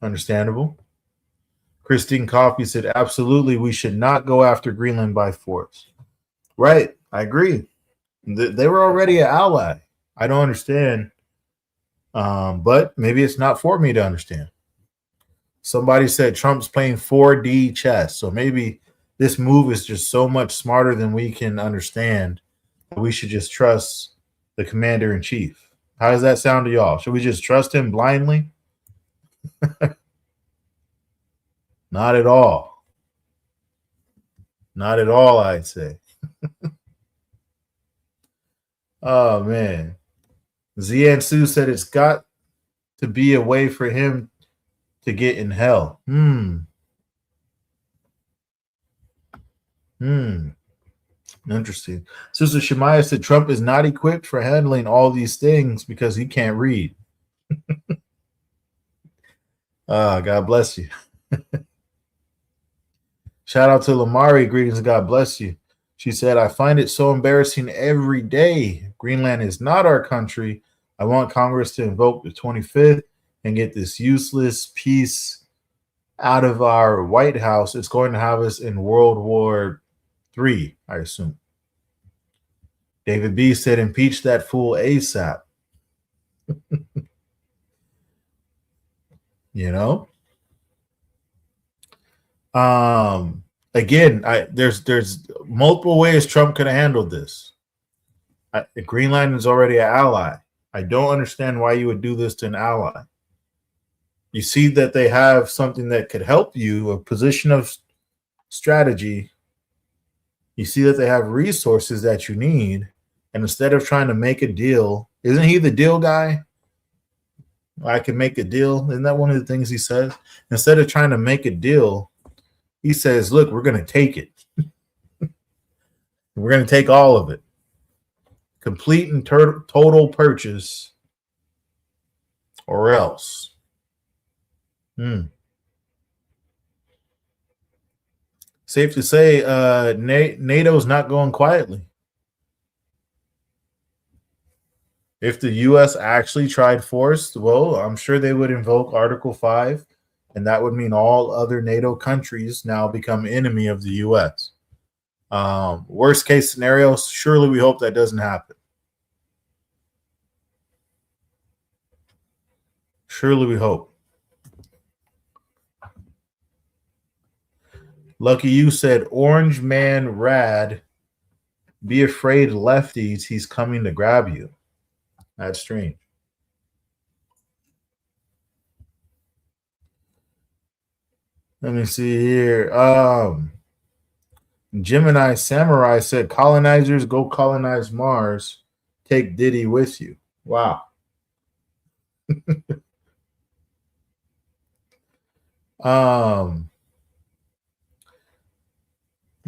Understandable. Christine Coffey said, absolutely, we should not go after Greenland by force. Right. I agree. They were already an ally. I don't understand. But maybe it's not for me to understand. Somebody said Trump's playing 4D chess. So maybe this move is just so much smarter than we can understand. We should just trust the commander in chief. How does that sound to y'all? Should we just trust him blindly? Not at all. Not at all, I'd say. Oh, man. Zian Su said it's got to be a way for him to get in hell. Interesting. Sister Shemaiah said Trump is not equipped for handling all these things because he can't read. God bless you. Shout out to Lamari. Greetings and God bless you. She said, I find it so embarrassing every day. Greenland is not our country. I want Congress to invoke the 25th and get this useless piece out of our White House. It's going to have us in World War III, I assume. David B. said, impeach that fool ASAP. You know? Again, there's multiple ways Trump could have handled this. Greenland is already an ally. I don't understand why you would do this to an ally. You see that they have something that could help you, a position of strategy. You see that they have resources that you need. And instead of trying to make a deal, isn't he the deal guy? I can make a deal. Isn't that one of the things he says? Instead of trying to make a deal, he says, look, we're going to take it. We're going to take all of it. Complete and total purchase or else. Safe to say, NATO's not going quietly. If the U.S. actually tried force, well, I'm sure they would invoke Article 5, and that would mean all other NATO countries now become enemy of the U.S. Worst case scenario, surely we hope that doesn't happen. Surely we hope. Lucky You said, Orange Man Rad, be afraid lefties, he's coming to grab you. That's strange. Let me see here. Gemini Samurai said, colonizers go colonize Mars. Take Diddy with you. Wow.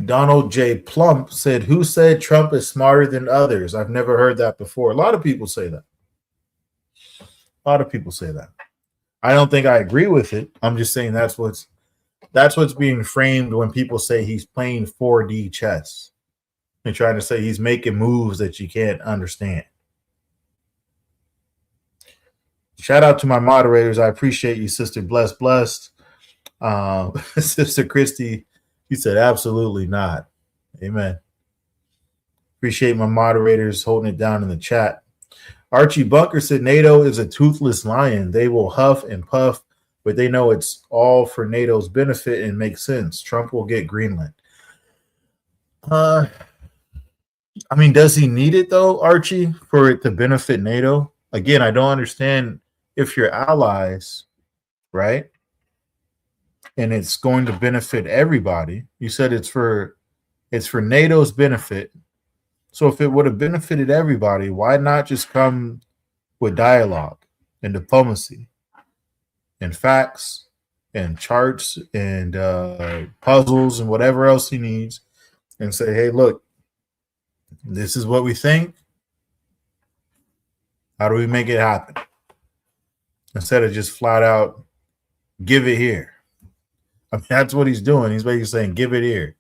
Donald J. Plump said, who said Trump is smarter than others? I've never heard that before. A lot of people say that. I don't think I agree with it. I'm just saying that's what's being framed when people say he's playing 4D chess. They're trying to say he's making moves that you can't understand. Shout out to my moderators. I appreciate you, Sister Blessed. Sister Christy, she said, absolutely not. Amen. Appreciate my moderators holding it down in the chat. Archie Bunker said, NATO is a toothless lion. They will huff and puff, but they know it's all for NATO's benefit and makes sense. Trump will get Greenland. I mean, does he need it, though, Archie, for it to benefit NATO? Again, I don't understand if you're allies, right? And it's going to benefit everybody. You said it's for NATO's benefit. So if it would have benefited everybody, why not just come with dialogue and diplomacy and facts and charts and puzzles and whatever else he needs and say, hey, look, this is what we think. How do we make it happen? Instead of just flat out, give it here. I mean, that's what he's doing. He's basically saying, give it here.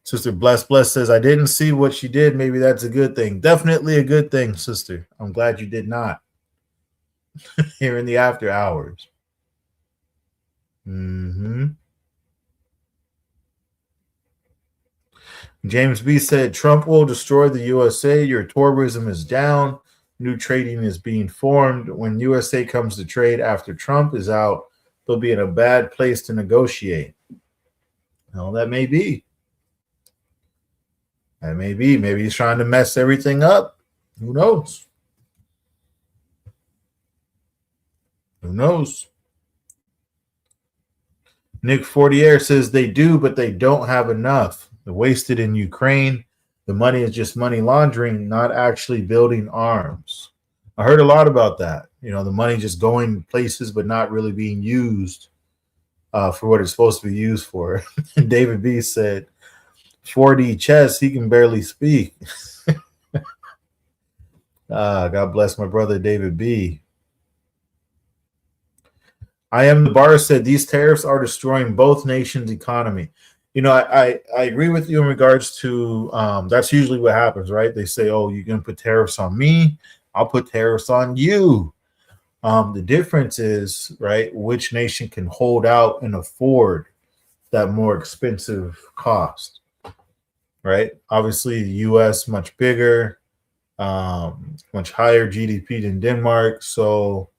Sister Bless says, I didn't see what she did. Maybe that's a good thing. Definitely a good thing, sister. I'm glad you did not. Here in the after hours. James B said, Trump will destroy the USA. Your tourism is down. New trading is being formed. When USA comes to trade after Trump is out, they'll be in a bad place to negotiate. Well, that may be. That may be. Maybe he's trying to mess everything up. Who knows? Who knows? Nick Fortier says they do, but they don't have enough. They're wasted in Ukraine. The money is just money laundering, not actually building arms. I heard a lot about that. You know, the money just going places, but not really being used for what it's supposed to be used for. And David B said, 4D chess, he can barely speak. God bless my brother David B. I am the bar said these tariffs are destroying both nations' economy. You know, I agree with you in regards to that's usually what happens, right? They say, oh, you're going to put tariffs on me. I'll put tariffs on you. The difference is, right, which nation can hold out and afford that more expensive cost, right? Obviously, the U.S. much bigger, much higher GDP than Denmark. So,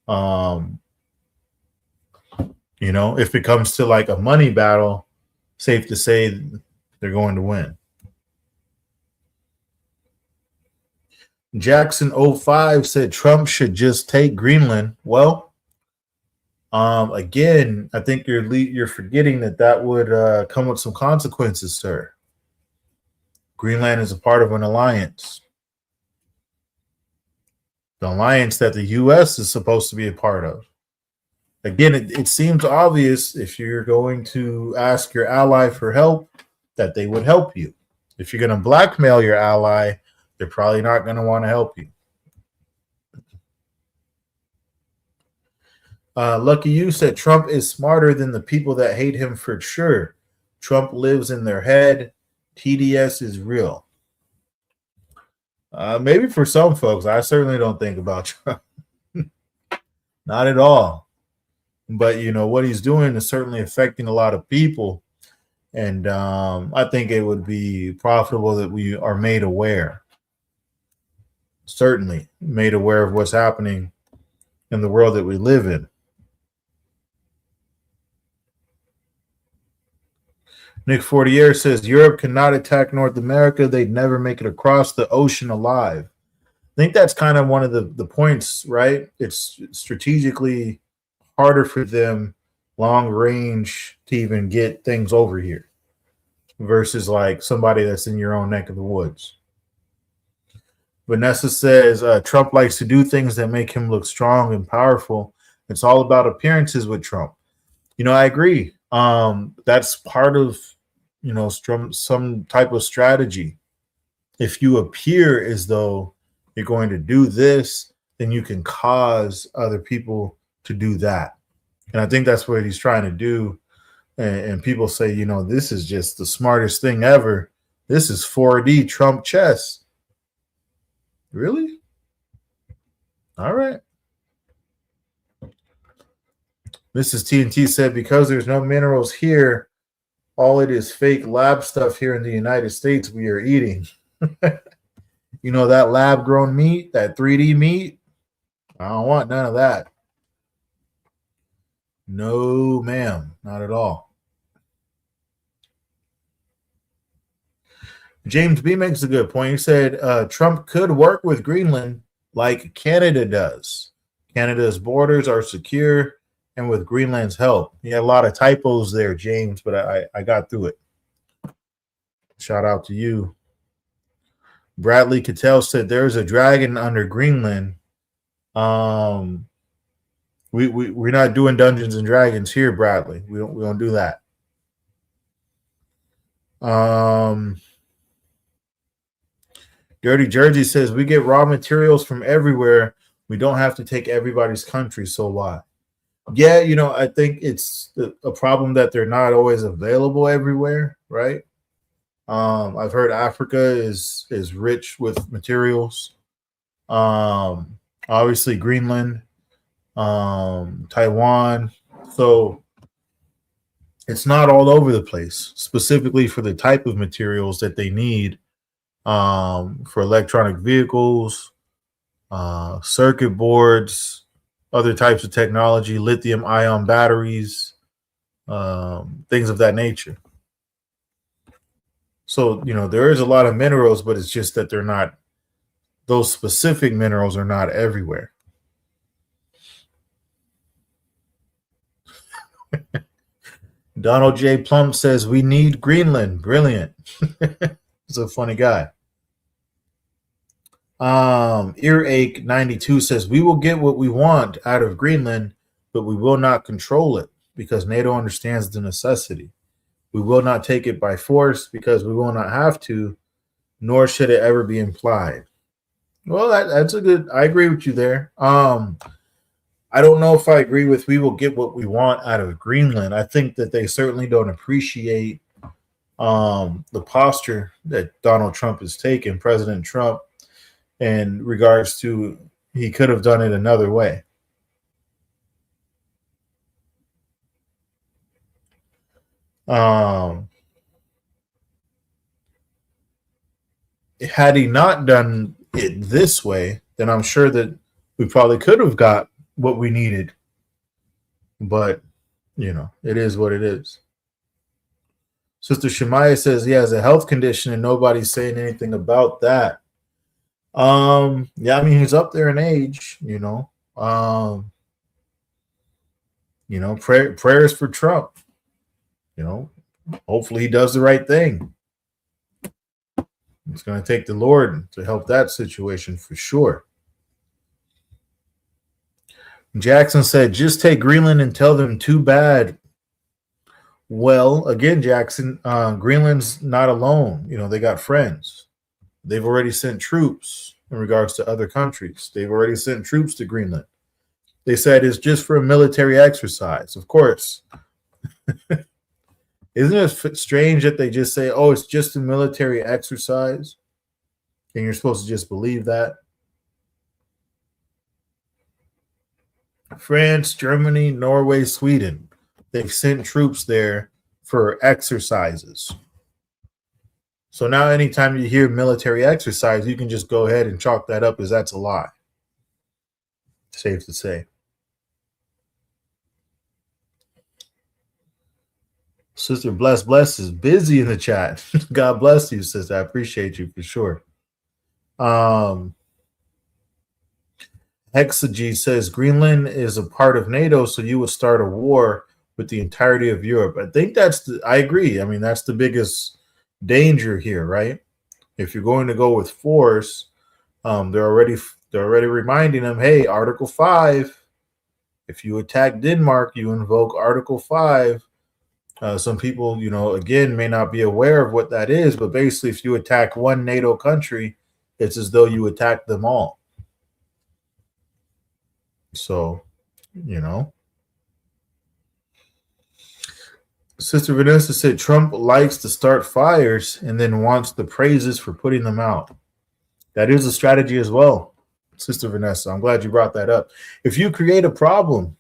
you know, if it comes to like a money battle, safe to say they're going to win. Jackson 05 said Trump should just take Greenland. Well, again, I think you're forgetting that would come with some consequences, sir. Greenland is a part of an alliance. The alliance that the U.S. is supposed to be a part of. Again, it seems obvious if you're going to ask your ally for help that they would help you. If you're going to blackmail your ally, they're probably not going to want to help you. Lucky You said Trump is smarter than the people that hate him for sure. Trump lives in their head. TDS is real. Maybe for some folks, I certainly don't think about Trump. Not at all. But what he's doing is certainly affecting a lot of people, and I think it would be profitable that we are made aware. Certainly made aware of what's happening in the world that we live in. Nick Fortier says Europe cannot attack North America. They'd never make it across the ocean alive. I think that's kind of one of the points, right? It's strategically harder for them long range to even get things over here versus like somebody that's in your own neck of the woods. Vanessa says Trump likes to do things that make him look strong and powerful. It's all about appearances with Trump. I agree. That's part of some type of strategy. If you appear as though you're going to do this, then you can cause other people to do that. And I think that's what he's trying to do. And people say, this is just the smartest thing ever. This is 4D Trump chess. Really? All right. Mrs. TNT said, because there's no minerals here, all it is fake lab stuff here in the United States we are eating. That lab grown meat, that 3D meat, I don't want none of that. No, ma'am, not at all. James B makes a good point. He said Trump could work with Greenland like Canada does. Canada's borders are secure, and with Greenland's help. He had a lot of typos there, James, but I got through it. Shout out to you. Bradley Cattell said there's a dragon under Greenland. We're not doing Dungeons and Dragons here, Bradley. We don't do that. Dirty Jersey says we get raw materials from everywhere. We don't have to take everybody's country, so why? Yeah, I think it's a problem that they're not always available everywhere, right? I've heard Africa is rich with materials. Obviously Greenland, Taiwan. So it's not all over the place, specifically for the type of materials that they need for electronic vehicles, circuit boards, other types of technology, lithium-ion batteries, things of that nature. So, there is a lot of minerals, but it's just that they're not, those specific minerals are not everywhere. Donald J. Plum says, we need Greenland. Brilliant. He's a funny guy. Earache 92 says, we will get what we want out of Greenland, but we will not control it because NATO understands the necessity. We will not take it by force because we will not have to, nor should it ever be implied. Well, that's a good, I agree with you there. I don't know if I agree with we will get what we want out of Greenland. I think that they certainly don't appreciate the posture that Donald Trump has taken, President Trump, in regards to he could have done it another way. Had he not done it this way, then I'm sure that we probably could have got what we needed. But, it is what it is. Sister Shemaiah says he has a health condition and nobody's saying anything about that. Yeah, I mean, he's up there in age, prayers for Trump. Hopefully he does the right thing. It's going to take the Lord to help that situation for sure. Jackson said, just take Greenland and tell them too bad. Well, again, Jackson, Greenland's not alone. They got friends. They've already sent troops in regards to other countries. They've already sent troops to Greenland. They said it's just for a military exercise. Of course. Isn't it strange that they just say, oh, it's just a military exercise? And you're supposed to just believe that. France, Germany, Norway, Sweden. They've sent troops there for exercises. So now anytime you hear military exercise, you can just go ahead and chalk that up as that's a lie. Safe to say. Sister Bless is busy in the chat. God bless you, sister. I appreciate you for sure. Hexagy says Greenland is a part of NATO, so you would start a war with the entirety of Europe. I think I agree. I mean, that's the biggest danger here, right? If you're going to go with force, they're already reminding them, hey, Article 5, if you attack Denmark, you invoke Article 5. Some people, again, may not be aware of what that is, but basically, if you attack one NATO country, it's as though you attack them all. So, Sister Vanessa said Trump likes to start fires and then wants the praises for putting them out. That is a strategy as well, Sister Vanessa. I'm glad you brought that up. If you create a problem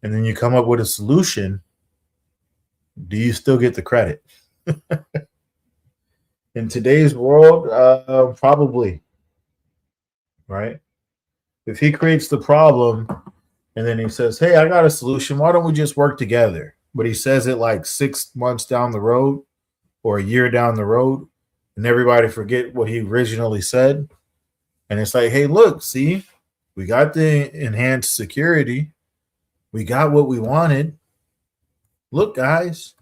and then you come up with a solution, do you still get the credit? In today's world, probably, right? If he creates the problem and then he says, hey, I got a solution, why don't we just work together? But he says it like 6 months down the road or a year down the road, and everybody forget what he originally said. And it's like, hey, look, see, we got the enhanced security. We got what we wanted. Look, guys.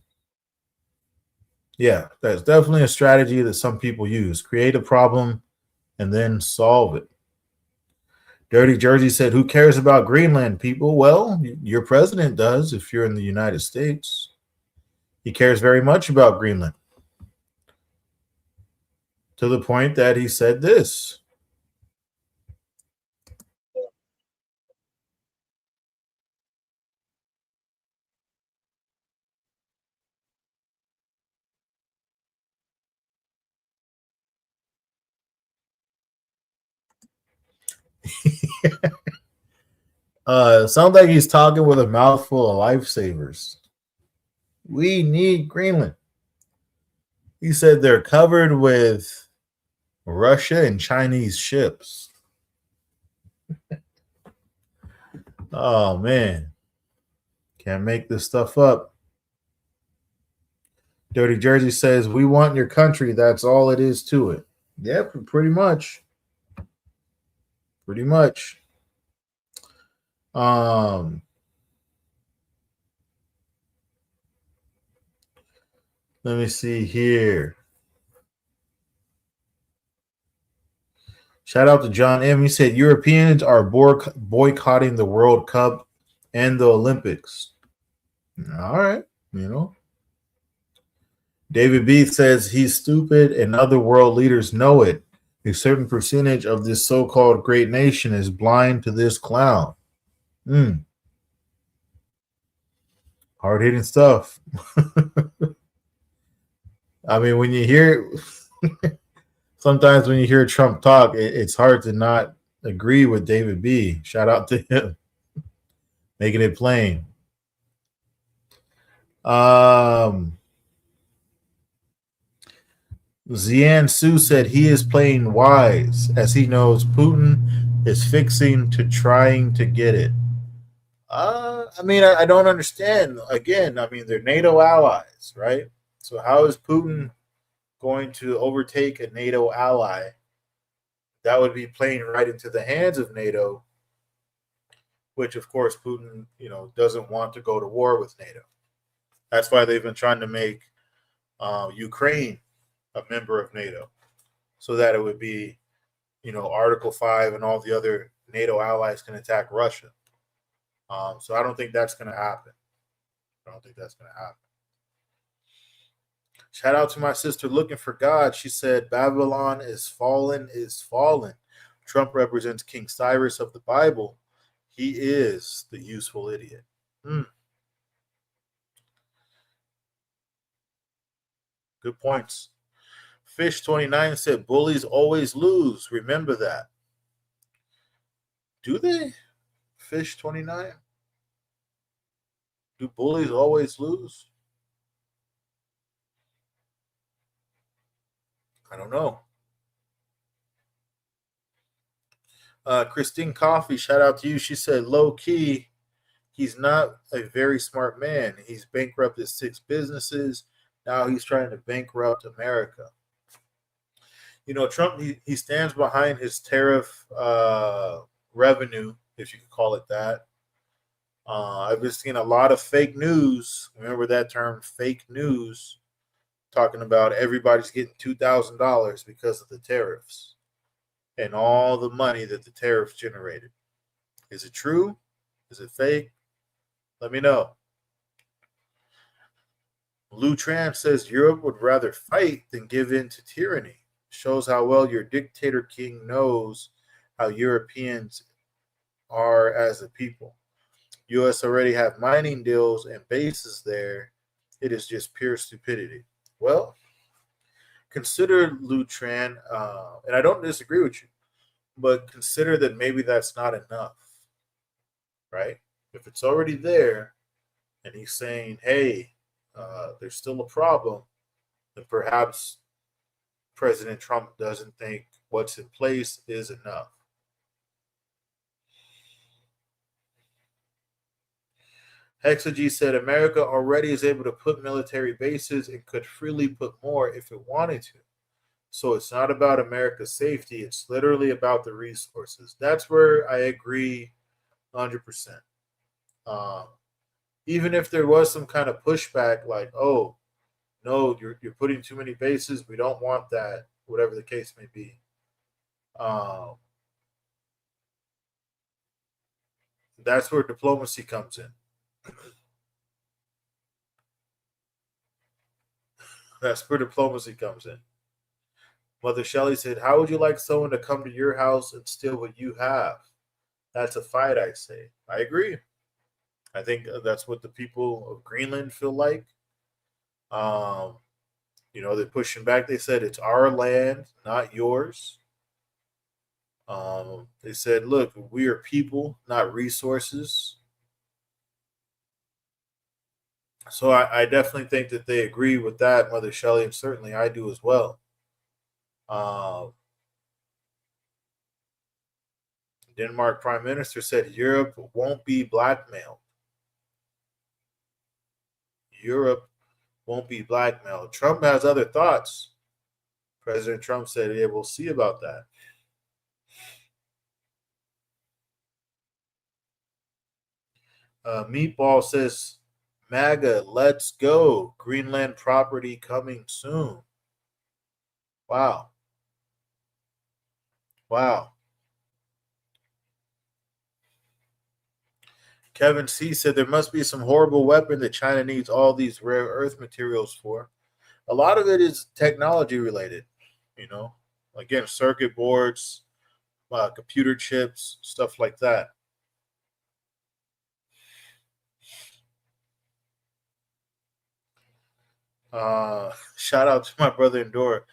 Yeah, that's definitely a strategy that some people use. Create a problem and then solve it. Dirty Jersey said, who cares about Greenland, people? Well, your president does if you're in the United States. He cares very much about Greenland. To the point that he said this. Sounds like he's talking with a mouthful of lifesavers. We need Greenland. He said they're covered with Russia and Chinese ships. Oh, man. Can't make this stuff up. Dirty Jersey says, we want your country. That's all it is to it. Yep, pretty much. Pretty much. Let me see here. Shout out to John M. He said Europeans are boycotting the World Cup and the Olympics. All right, David B says he's stupid and other world leaders know it. A certain percentage of this so-called great nation is blind to this clown. Hard-hitting stuff. I mean, when you hear sometimes when you hear Trump talk, it's hard to not agree with David B. Shout out to him. Making it plain. Zian Su said he is playing wise as he knows Putin is fixing to trying to get it. I mean, I don't understand. Again, I mean, they're NATO allies, right? So how is Putin going to overtake a NATO ally? That would be playing right into the hands of NATO, which, of course, Putin, doesn't want to go to war with NATO. That's why they've been trying to make Ukraine a member of NATO, so that it would be, Article 5 and all the other NATO allies can attack Russia. So I don't think that's going to happen. Shout out to my sister looking for God. She said, Babylon is fallen, is fallen. Trump represents King Cyrus of the Bible. He is the useful idiot. Good points. Fish 29 said bullies always lose. Remember that. Do they? Fish 29? Do bullies always lose? I don't know. Christine Coffee, shout out to you. She said, low key, he's not a very smart man. He's bankrupted 6 businesses. Now he's trying to bankrupt America. You know, Trump, he stands behind his tariff revenue, if you could call it that. I've been seeing a lot of fake news. Remember that term, fake news, talking about everybody's getting $2,000 because of the tariffs and all the money that the tariffs generated. Is it true? Is it fake? Let me know. Lou Tran says Europe would rather fight than give in to tyranny. Shows how well your dictator king knows how Europeans are as a people. U.S. already have mining deals and bases there. It is just pure stupidity. Well, consider Lou Tran, and I don't disagree with you, but consider that maybe that's not enough, right? If it's already there and he's saying, hey, there's still a problem, then perhaps President Trump doesn't think what's in place is enough. Hexagy said America already is able to put military bases and could freely put more if it wanted to. So it's not about America's safety. It's literally about the resources. That's where I agree 100%. Even if there was some kind of pushback like, oh, no, you're putting too many bases. We don't want that, whatever the case may be. That's where diplomacy comes in. That's where diplomacy comes in. Mother Shelley said, how would you like someone to come to your house and steal what you have? That's a fight, I say. I agree. I think that's what the people of Greenland feel like. They're pushing back. They said it's our land, not yours. They said, look, we are people, not resources. So I definitely think that they agree with that, Mother Shelley, and certainly I do as well. Denmark Prime Minister said Europe won't be blackmailed. Europe won't be blackmailed. Trump has other thoughts. President Trump said, yeah, we'll see about that. Meatball says, MAGA, let's go. Greenland property coming soon. Wow. Wow. Kevin C. said there must be some horrible weapon that China needs all these rare earth materials for. A lot of it is technology related, again, circuit boards, computer chips, stuff like that. Shout out to my brother Endor.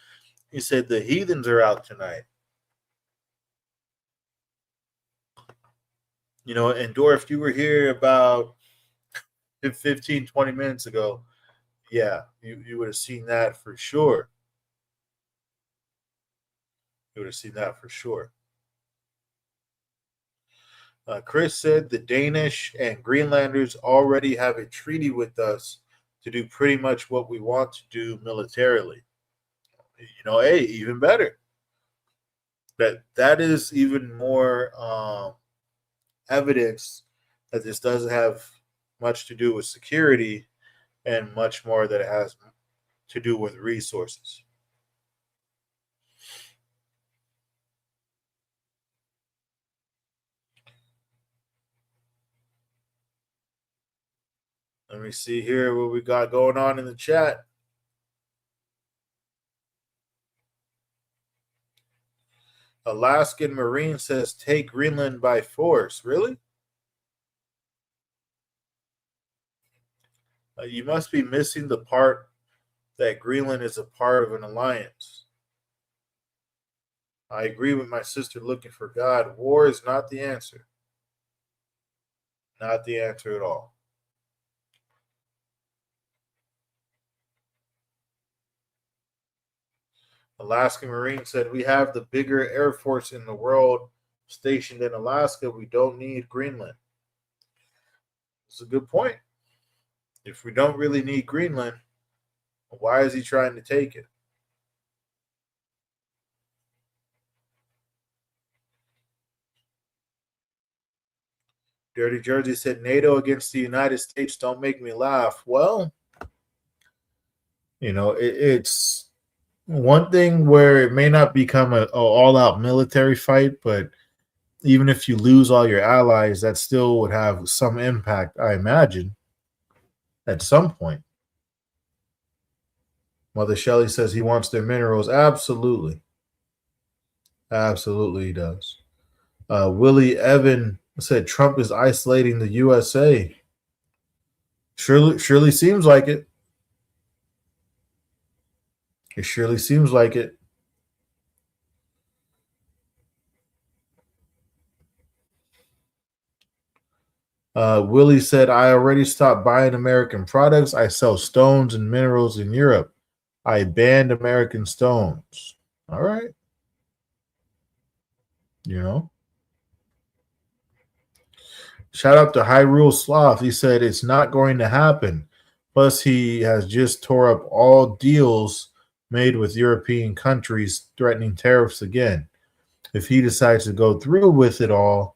He said the heathens are out tonight. Endor, if you were here about 15, 20 minutes ago, yeah, you would have seen that for sure. You would have seen that for sure. Chris said the Danish and Greenlanders already have a treaty with us to do pretty much what we want to do militarily. Hey, even better. That is even more evidence that this doesn't have much to do with security and much more that it has to do with resources. Let me see here what we got going on in the chat. Alaskan Marine says take Greenland by force. Really? You must be missing the part that Greenland is a part of an alliance. I agree with my sister looking for God. War is not the answer. Not the answer at all. Alaskan Marine said, we have the bigger Air Force in the world stationed in Alaska. We don't need Greenland. It's a good point. If we don't really need Greenland, why is he trying to take it? Dirty Jersey said, NATO against the United States, don't make me laugh. Well, it's one thing where it may not become an all-out military fight, but even if you lose all your allies, that still would have some impact, I imagine, at some point. Mother Shelley says he wants their minerals. Absolutely. Absolutely he does. Willie Evan said Trump is isolating the USA. Surely seems like it. It surely seems like it. Willie said, I already stopped buying American products. I sell stones and minerals in Europe. I banned American stones. All right. Shout out to Hyrule Sloth. He said it's not going to happen. Plus, he has just tore up all deals made with European countries threatening tariffs again. If he decides to go through with it all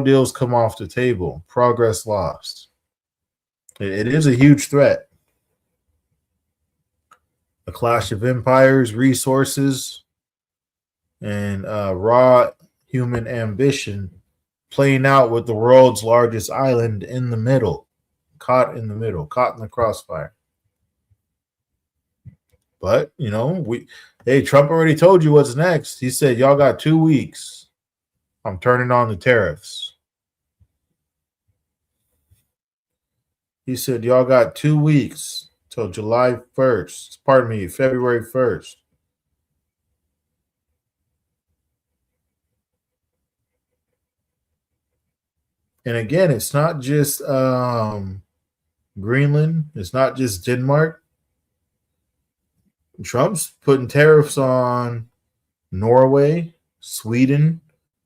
deals come off the table. Progress lost. It is a huge threat. A clash of empires, resources, and raw human ambition playing out with the world's largest island in the middle, caught in the crossfire. But, Trump already told you what's next. He said, y'all got 2 weeks. I'm turning on the tariffs. He said, y'all got 2 weeks till July 1st. Pardon me, February 1st. And again, it's not just Greenland. It's not just Denmark. Trump's putting tariffs on Norway, Sweden,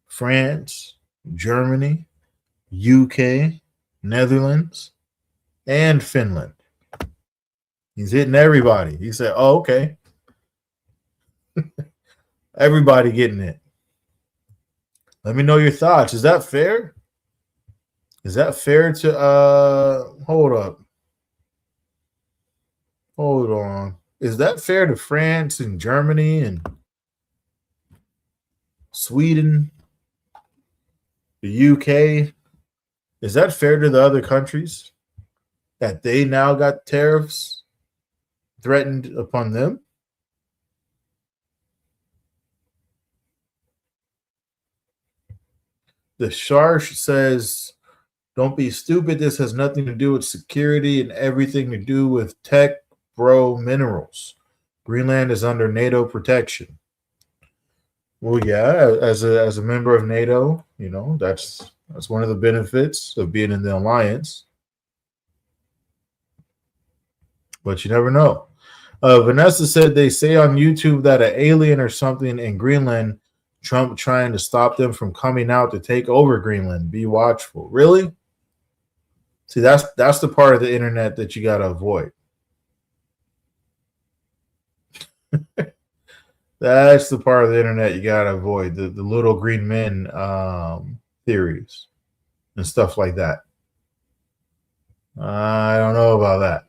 France, Germany, UK, Netherlands, and Finland. He's hitting everybody. He said, oh, okay. Everybody getting it. Let me know your thoughts. Is that fair? Is that fair to hold up? Hold on. Is that fair to France and Germany and Sweden, the UK? Is that fair to the other countries that they now got tariffs threatened upon them? The Sharsh says, don't be stupid. This has nothing to do with security and everything to do with tech, bro, minerals. Greenland is under NATO protection. Well, yeah, as a member of NATO, that's one of the benefits of being in the alliance. But you never know. Vanessa said they say on YouTube that an alien or something in Greenland, Trump trying to stop them from coming out to take over Greenland. Be watchful. Really? See, that's the part of the internet that you got to avoid. That's the part of the internet you got to avoid. The little green men theories and stuff like that. I don't know about that.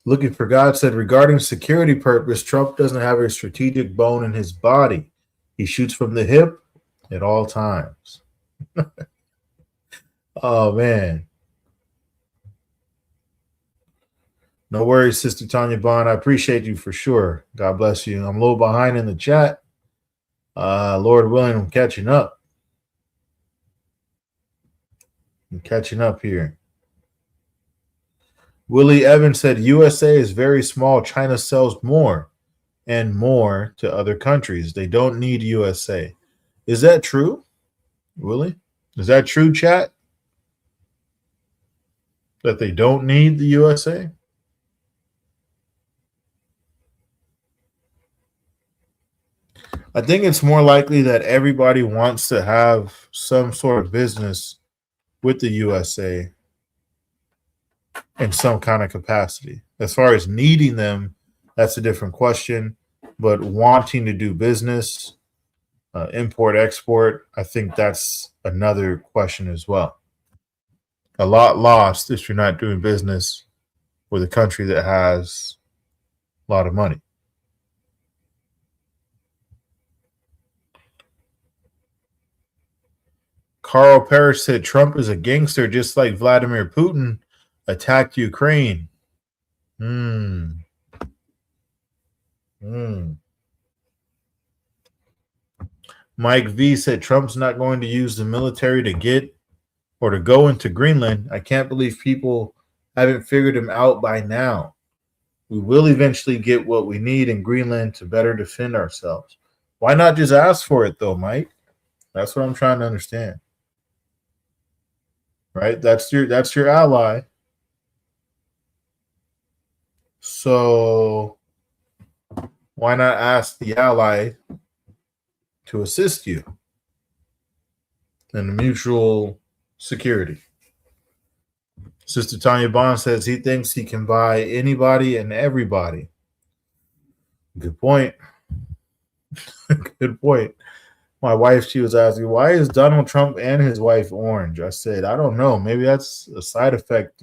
Looking for God said, regarding security purpose, Trump doesn't have a strategic bone in his body. He shoots from the hip at all times. Oh, man. No worries, Sister Tanya Bond. I appreciate you for sure. God bless you. I'm a little behind in the chat. Lord willing, I'm catching up. I'm catching up here. Willie Evans said USA is very small. China sells more and more to other countries. They don't need USA. Is that true, Willie? Is that true, chat? That they don't need the USA? I think it's more likely that everybody wants to have some sort of business with the USA in some kind of capacity. As far as needing them, that's a different question. But wanting to do business, import, export, I think that's another question as well. A lot lost if you're not doing business with a country that has a lot of money. Carl Parrish said Trump is a gangster just like Vladimir Putin attacked Ukraine. Mike V said Trump's not going to use the military to get or to go into Greenland. I can't believe people haven't figured him out by now. We will eventually get what we need in Greenland to better defend ourselves. Why not just ask for it though, Mike? That's what I'm trying to understand. Right? That's your ally. So why not ask the ally to assist you in mutual security? Sister Tanya Bond says he thinks he can buy anybody and everybody. Good point. Good point. My wife, she was asking, why is Donald Trump and his wife orange? I said, I don't know. Maybe that's a side effect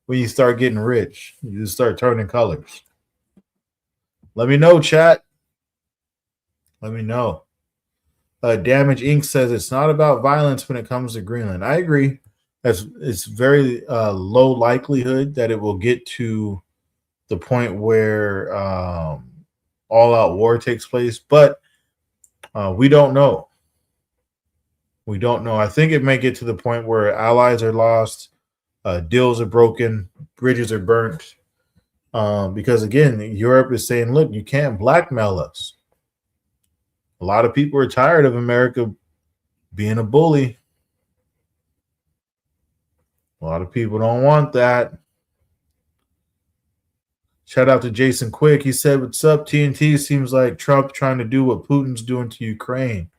when you start getting rich. You just start turning colors. Let me know, chat. Let me know. Damage Inc. says it's not about violence when it comes to Greenland. I agree. It's very low likelihood that it will get to the point where all-out war takes place, but we don't know. We don't know. I think it may get to the point where allies are lost, deals are broken, bridges are burnt, because, again, Europe is saying, look, you can't blackmail us. A lot of people are tired of America being a bully. A lot of people don't want that. Shout out to Jason Quick. He said, what's up, TNT? Seems like Trump trying to do what Putin's doing to Ukraine.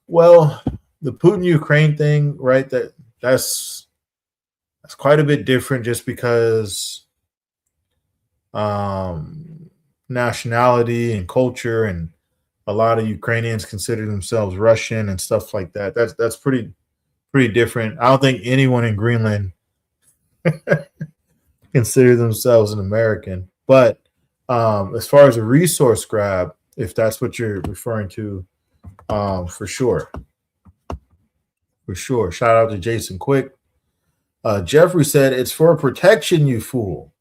Well, the Putin-Ukraine thing, right, that's quite a bit different just because nationality and culture, and a lot of Ukrainians consider themselves Russian and stuff like that. That's pretty different. I don't think anyone in Greenland consider themselves an American. But as far as a resource grab, if that's what you're referring to, for sure. For sure. Shout out to Jason Quick. Jeffrey said, it's for protection, you fool.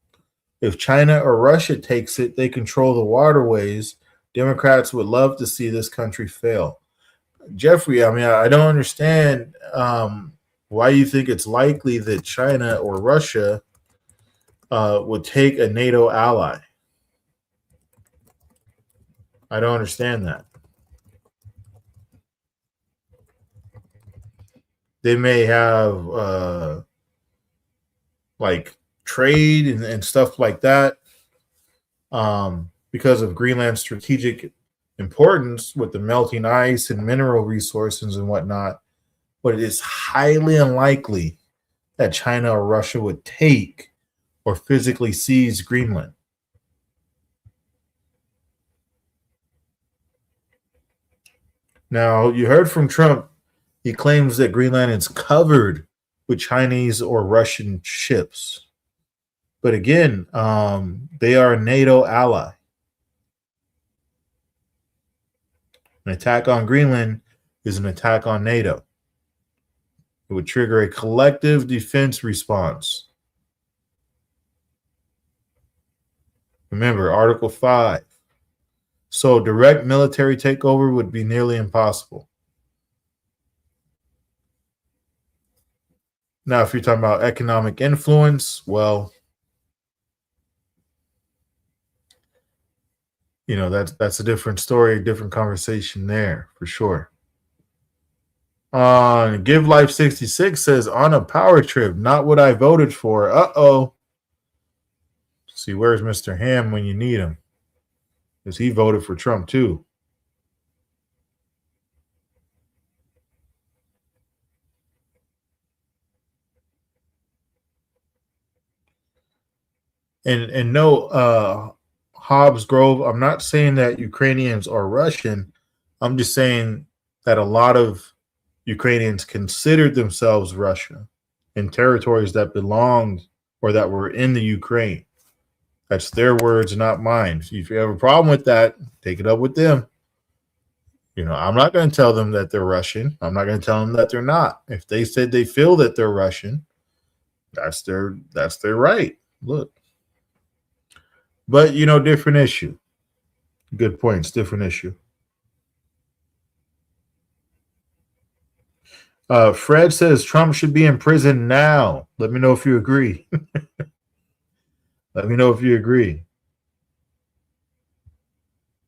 If China or Russia takes it, they control the waterways. Democrats would love to see this country fail. Jeffrey, I mean, I don't understand why you think it's likely that China or Russia would take a NATO ally. I don't understand that. They may have like trade and stuff like that because of Greenland's strategic importance with the melting ice and mineral resources and whatnot. But it is highly unlikely that China or Russia would take or physically seize Greenland. Now, you heard from Trump. He claims that Greenland is covered with Chinese or Russian ships. But again, they are a NATO ally. An attack on Greenland is an attack on NATO. It would trigger a collective defense response. Remember, Article 5. So direct military takeover would be nearly impossible. Now, if you're talking about economic influence, well, that's a different story, a different conversation there for sure. Give Life 66 says on a power trip, not what I voted for. See, where's Mr. Ham when you need him? Because he voted for Trump too. And no, Hobbs Grove, I'm not saying that Ukrainians are Russian. I'm just saying that a lot of Ukrainians considered themselves Russia in territories that belonged or that were in the Ukraine. That's their words, not mine. If you have a problem with that, take it up with them. I'm not going to tell them that they're Russian. I'm not going to tell them that they're not. If they said they feel that they're Russian, that's their right. Look. But, different issue. Good points, different issue. Fred says Trump should be in prison now. Let me know if you agree. Let me know if you agree.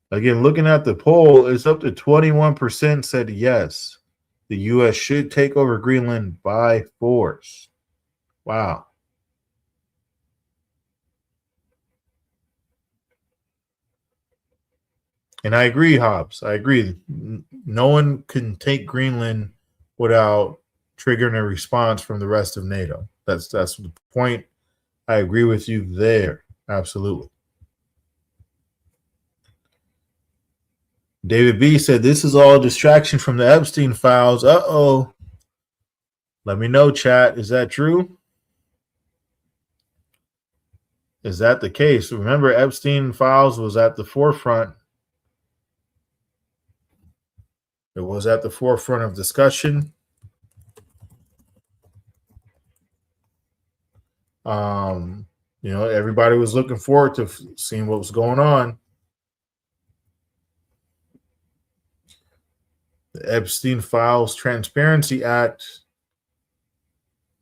Again, looking at the poll, it's up to 21% said yes. The U.S. should take over Greenland by force. Wow. And I agree, Hobbs. I agree. No one can take Greenland without triggering a response from the rest of NATO. That's the point. I agree with you there. Absolutely. David B. said, this is all a distraction from the Epstein files. Let me know, chat. Is that true? Is that the case? Remember, Epstein files was at the forefront. It was at the forefront of discussion. Everybody was looking forward to seeing what was going on. The Epstein Files Transparency Act,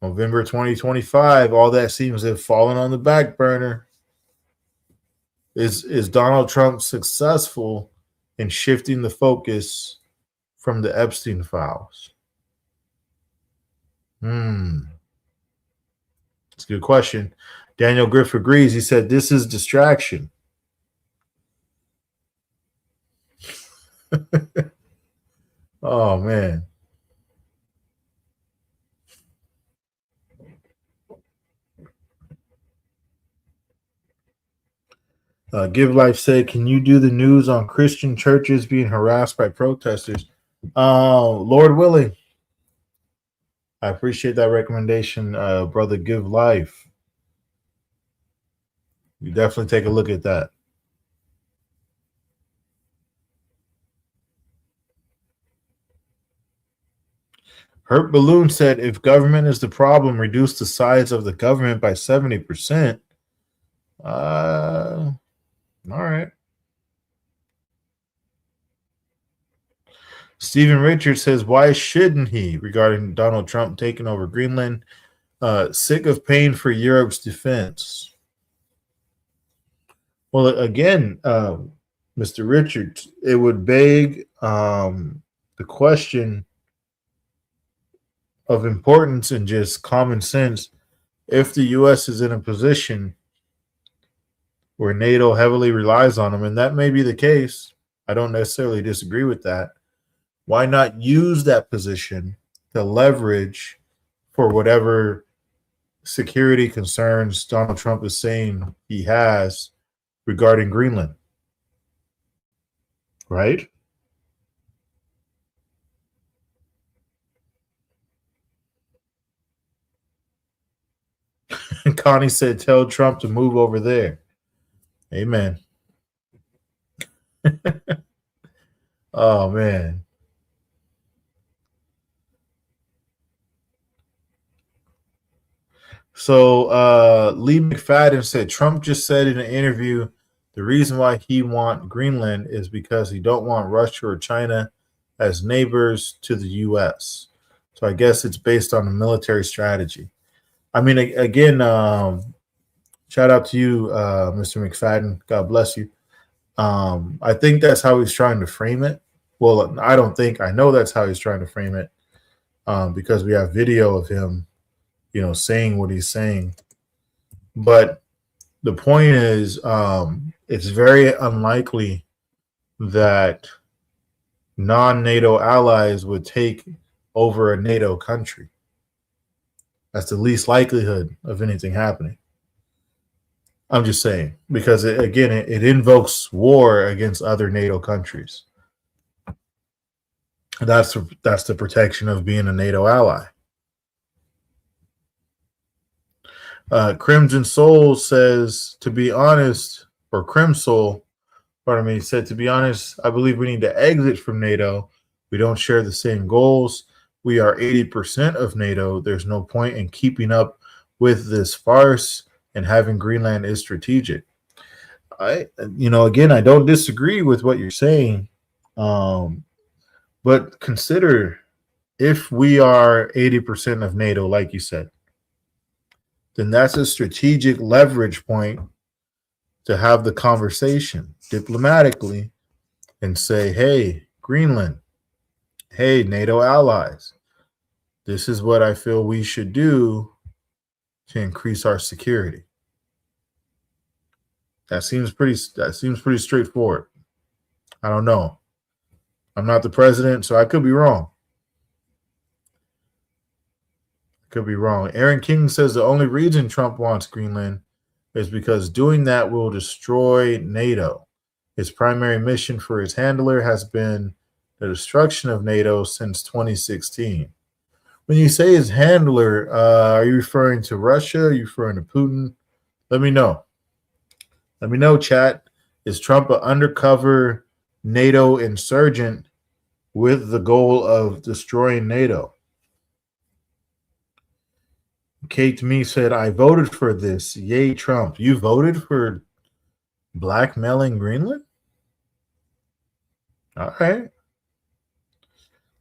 November 2025, all that seems to have fallen on the back burner. Is Donald Trump successful in shifting the focus from the Epstein files? It's a good question. Daniel Griff agrees. He said, this is distraction. Oh, man. Give Life said, can you do the news on Christian churches being harassed by protesters? Lord willing. I appreciate that recommendation, brother Give Life. You definitely take a look at that. Herb Balloon said, if government is the problem, reduce the size of the government by 70%. All right. Stephen Richards says, why shouldn't he, regarding Donald Trump taking over Greenland? Sick of paying for Europe's defense. Well, again, Mr. Richards, it would beg the question of importance and just common sense. If the U.S. is in a position where NATO heavily relies on them, and that may be the case, I don't necessarily disagree with that. Why not use that position to leverage for whatever security concerns Donald Trump is saying he has regarding Greenland? Right? And Connie said, tell Trump to move over there. Amen. Oh, man. So Lee McFadden said, Trump just said in an interview, the reason why he wants Greenland is because he don't want Russia or China as neighbors to the U.S. So I guess it's based on a military strategy. I mean, again, shout out to you, Mr. McFadden. God bless you. I think that's how he's trying to frame it. Well, I don't think. I know that's how he's trying to frame it, because we have video of him, saying what he's saying. But the point is, it's very unlikely that non-NATO allies would take over a NATO country. That's the least likelihood of anything happening. I'm just saying, because it invokes war against other NATO countries. That's the protection of being a NATO ally. Crimson Soul says, to be honest, or Crimsoul, pardon me, said, to be honest, I believe we need to exit from NATO. We don't share the same goals. We are 80% of NATO. There's no point in keeping up with this farce, and having Greenland is strategic. Again, I don't disagree with what you're saying. But consider, if we are 80% of NATO, like you said, then that's a strategic leverage point to have the conversation diplomatically and say, hey, Greenland, hey, NATO allies, this is what I feel we should do to increase our security. That seems pretty straightforward. I don't know. I'm not the president, so I could be wrong. Aaron King says the only reason Trump wants Greenland is because doing that will destroy NATO. His primary mission for his handler has been the destruction of NATO since 2016. When you say his handler, are you referring to Russia? Are you referring to Putin? Let me know. Let me know, chat. Is Trump an undercover NATO insurgent with the goal of destroying NATO? Kate to me said, I voted for this. Yay, Trump. You voted for blackmailing Greenland? All right.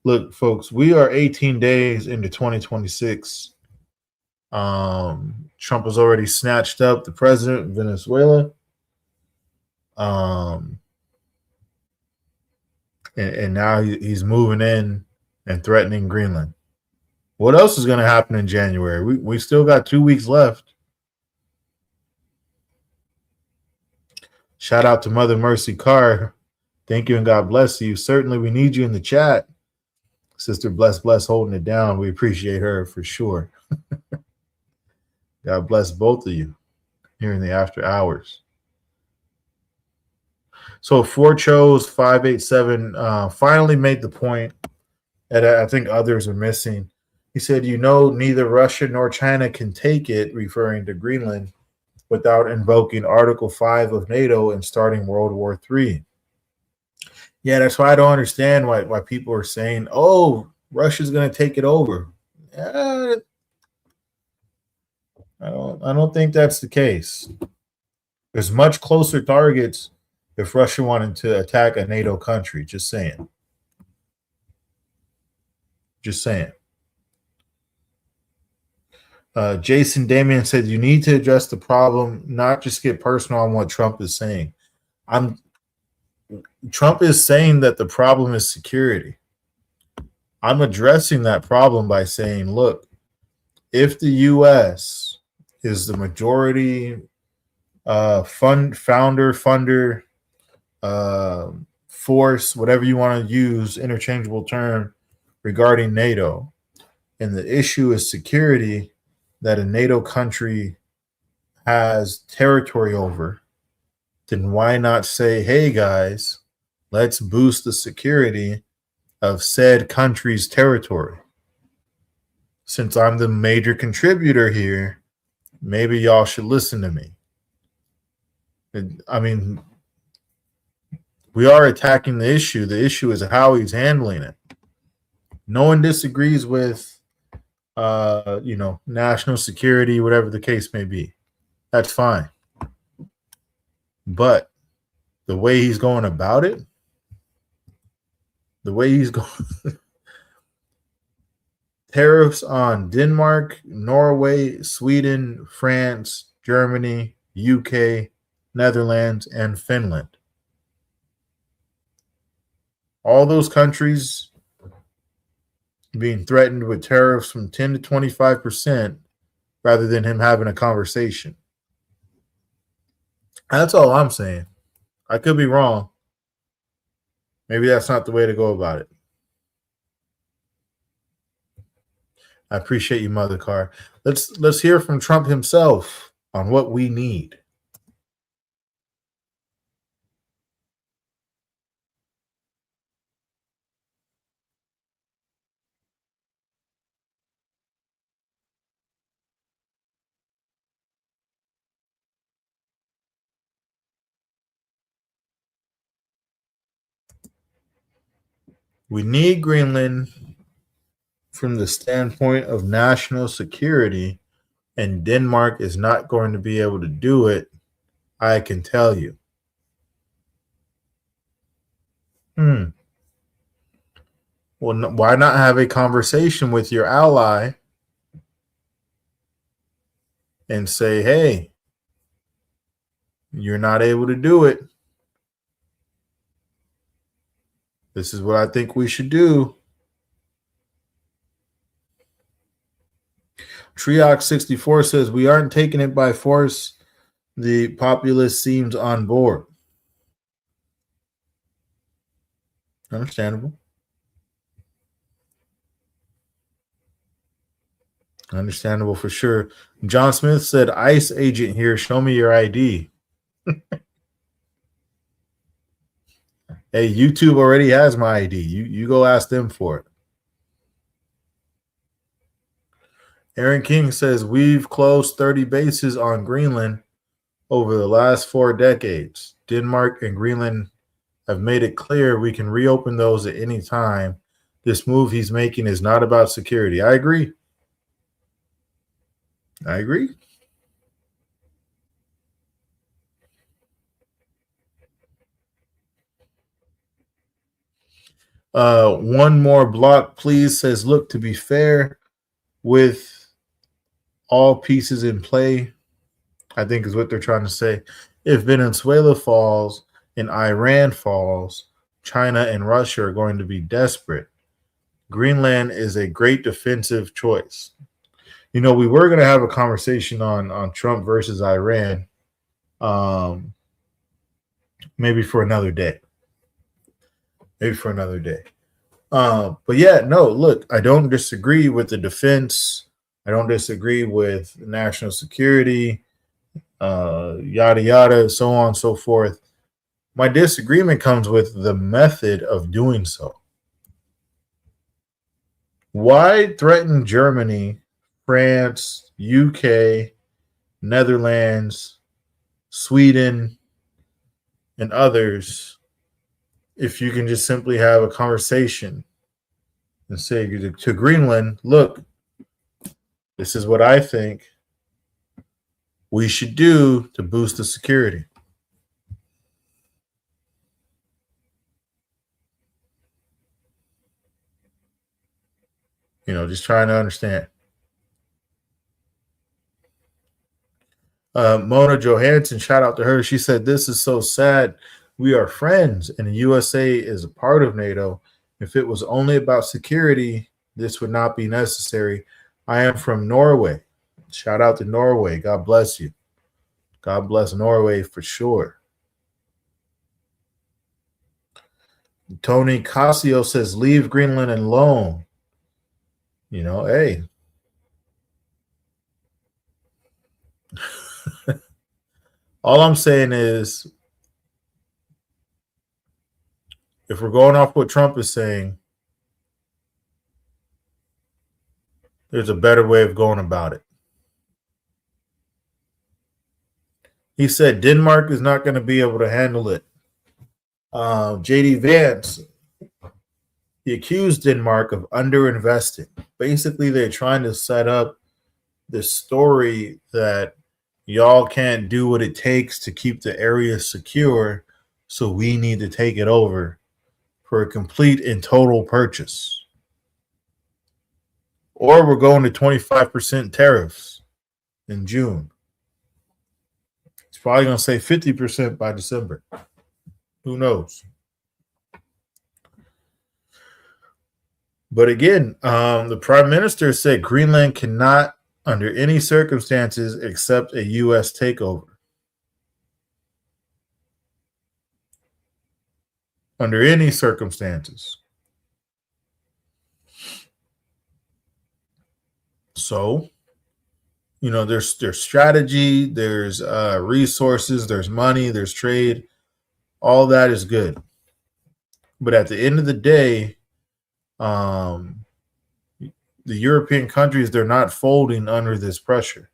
Look, folks, we are 18 days into 2026. Trump has already snatched up the president of Venezuela. And now he's moving in and threatening Greenland. What else is going to happen in January? We still got 2 weeks left. Shout out to Mother Mercy Carr. Thank you and God bless you. Certainly we need you in the chat. Sister Bless holding it down. We appreciate her for sure. God bless both of you here in the after hours. So Chose 587 finally made the point that I think others are missing. He said, neither Russia nor China can take it, referring to Greenland, without invoking Article 5 of NATO and starting World War III. Yeah, that's why I don't understand why people are saying, oh, Russia's going to take it over. I don't think that's the case. There's much closer targets if Russia wanted to attack a NATO country. Just saying. Jason Damian said, you need to address the problem, not just get personal on what Trump is saying. Trump is saying that the problem is security. I'm addressing that problem by saying, look, if the U.S. is the majority funder, force, whatever you want to use, interchangeable term regarding NATO, and the issue is security that a NATO country has territory over, then why not say, hey guys, let's boost the security of said country's territory? Since I'm the major contributor here, maybe y'all should listen to me. I mean, we are attacking the issue. The issue is how he's handling it. No one disagrees with national security, whatever the case may be. That's fine. But the way he's going about it, tariffs on Denmark, Norway, Sweden, France, Germany, UK, Netherlands, and Finland. All those countries being threatened with tariffs from 10 to 25% rather than him having a conversation. That's all I'm saying. I could be wrong. Maybe that's not the way to go about it. I appreciate you, Mother Car. Let's hear from Trump himself on what we need. We need Greenland from the standpoint of national security, and Denmark is not going to be able to do it, I can tell you. Well, why not have a conversation with your ally and say, hey, you're not able to do it. This is what I think we should do. Triox64 says, we aren't taking it by force. The populace seems on board. Understandable. Understandable for sure. John Smith said, ICE agent here, show me your ID. Hey, YouTube already has my ID. You go ask them for it. Aaron King says, we've closed 30 bases on Greenland over the last 4 decades. Denmark and Greenland have made it clear we can reopen those at any time. This move he's making is not about security. I agree. I agree. One more block, please, says, look, to be fair, with all pieces in play, I think is what they're trying to say. If Venezuela falls and Iran falls, China and Russia are going to be desperate. Greenland is a great defensive choice. You know, we were going to have a conversation on Trump versus Iran, maybe for another day. But yeah, no, look, I don't disagree with the defense. I don't disagree with national security, yada, yada, so on and so forth. My disagreement comes with the method of doing so. Why threaten Germany, France, UK, Netherlands, Sweden, and others if you can just simply have a conversation and say to Greenland, look, this is what I think we should do to boost the security. You know, just trying to understand. Mona Johansson, shout out to her. She said, this is so sad. We are friends, and the USA is a part of NATO. If it was only about security, this would not be necessary. I am from Norway. Shout out to Norway. God bless you. God bless Norway for sure. Tony Casio says, leave Greenland alone. You know, hey. All I'm saying is, if we're going off what Trump is saying, there's a better way of going about it. He said Denmark is not going to be able to handle it. JD Vance, he accused Denmark of underinvesting. Basically, they're trying to set up this story that y'all can't do what it takes to keep the area secure, so we need to take it over for a complete and total purchase. or we're going to 25% tariffs in June. It's probably going to say 50% by December. Who knows? But again, the prime minister said Greenland cannot, under any circumstances, accept a U.S. takeover. Under any circumstances. So, there's strategy, there's resources, there's money, there's trade. All that is good. But at the end of the day, the European countries, they're not folding under this pressure.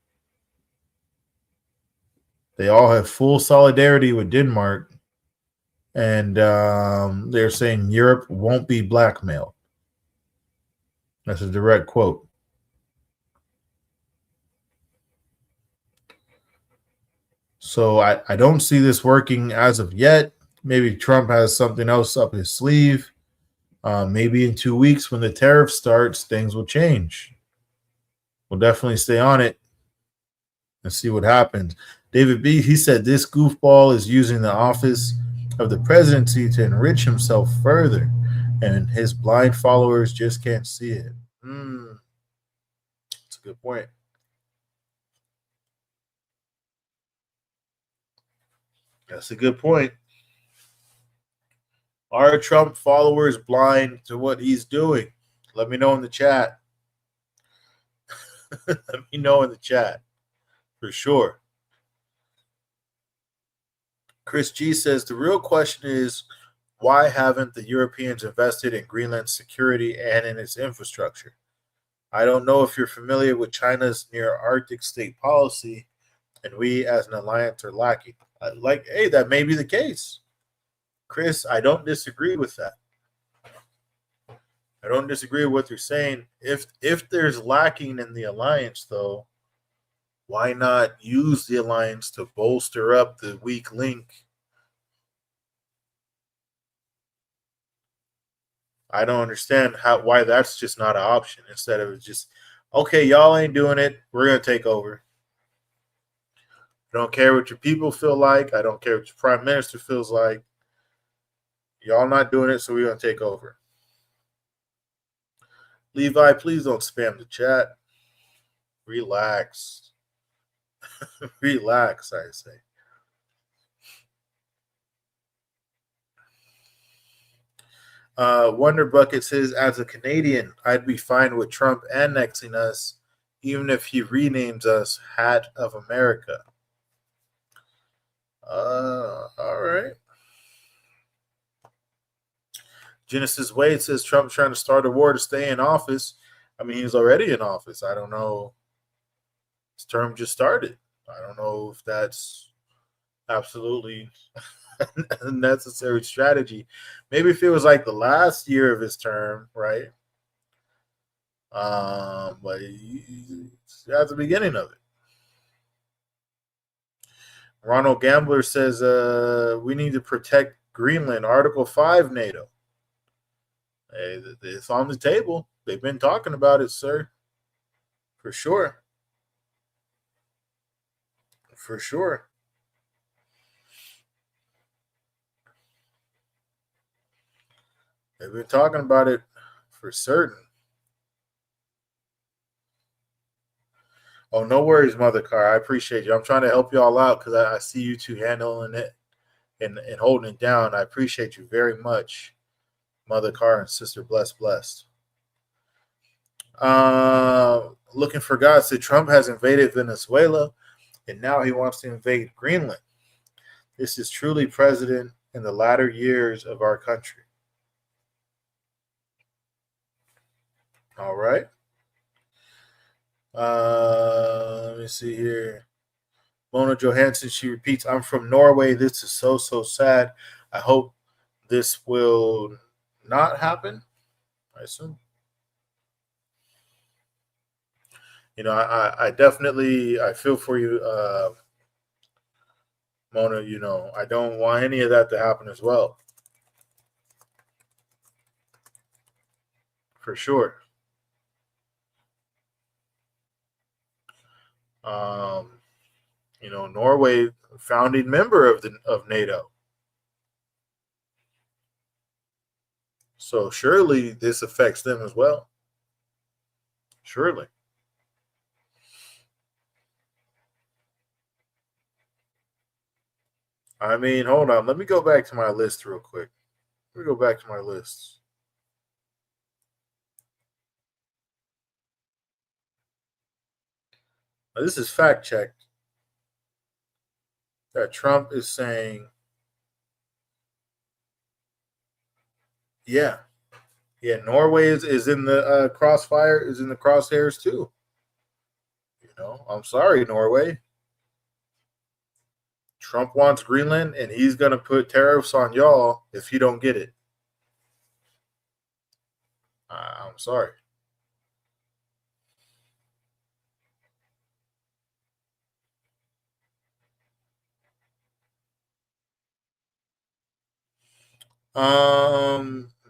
They all have full solidarity with Denmark, and they're saying Europe won't be blackmailed. That's a direct quote. So I don't see this working as of yet. Maybe Trump has something else up his sleeve. Maybe in 2 weeks when the tariff starts, things will change. We'll definitely stay on it and see what happens. David B., he said this goofball is using the office of the presidency to enrich himself further, and his blind followers just can't see it. That's a good point. That's a good point. Are Trump followers blind to what he's doing? Let me know in the chat. Let me know in the chat for sure. Chris G says the real question is, why haven't the Europeans invested in Greenland's security and in its infrastructure? I don't know if you're familiar with China's near Arctic state policy, and we as an alliance are lacking. Hey, that may be the case. Chris, I don't disagree with that. I don't disagree with what you're saying. If there's lacking in the alliance, though, why not use the alliance to bolster up the weak link? I don't understand why that's just not an option. Instead of just, okay, y'all ain't doing it, we're going to take over. I don't care what your people feel like. I don't care what your prime minister feels like. Y'all not doing it, so we're going to take over. Levi, please don't spam the chat. Relax. Relax, I say. Wonder Bucket says, as a Canadian, I'd be fine with Trump annexing us, even if he renames us Hat of America. All right. Genesis Wade says Trump's trying to start a war to stay in office. I mean, he's already in office. I don't know. His term just started. I don't know if that's absolutely a necessary strategy. Maybe if it was like the last year of his term, right? But he's at the beginning of it. Ronald Gambler says we need to protect Greenland. Article 5 NATO. Hey, it's on the table. They've been talking about it, sir. For sure. For sure. They've been talking about it for certain. Oh, no worries, Mother Car. I appreciate you. I'm trying to help y'all out because I see you two handling it and holding it down. I appreciate you very much, Mother Car and Sister Blessed. Looking for God said Trump has invaded Venezuela and now he wants to invade Greenland. This is truly president in the latter years of our country. All right. Let me see here. Mona Johansson, she repeats, I'm from Norway. This is so sad. I hope this will not happen, I assume. You know, I definitely, I feel for you, Mona. You know, I don't want any of that to happen as well. For sure. Norway, founding member of NATO. So surely this affects them as well. Surely. I mean, hold on. Let me go back to my list real quick. Let me go back to my lists. Now, this is fact checked. That Trump is saying, yeah, Norway is in the crossfire, is in the crosshairs too. I'm sorry, Norway. Trump wants Greenland, and he's going to put tariffs on y'all if you don't get it. I'm sorry.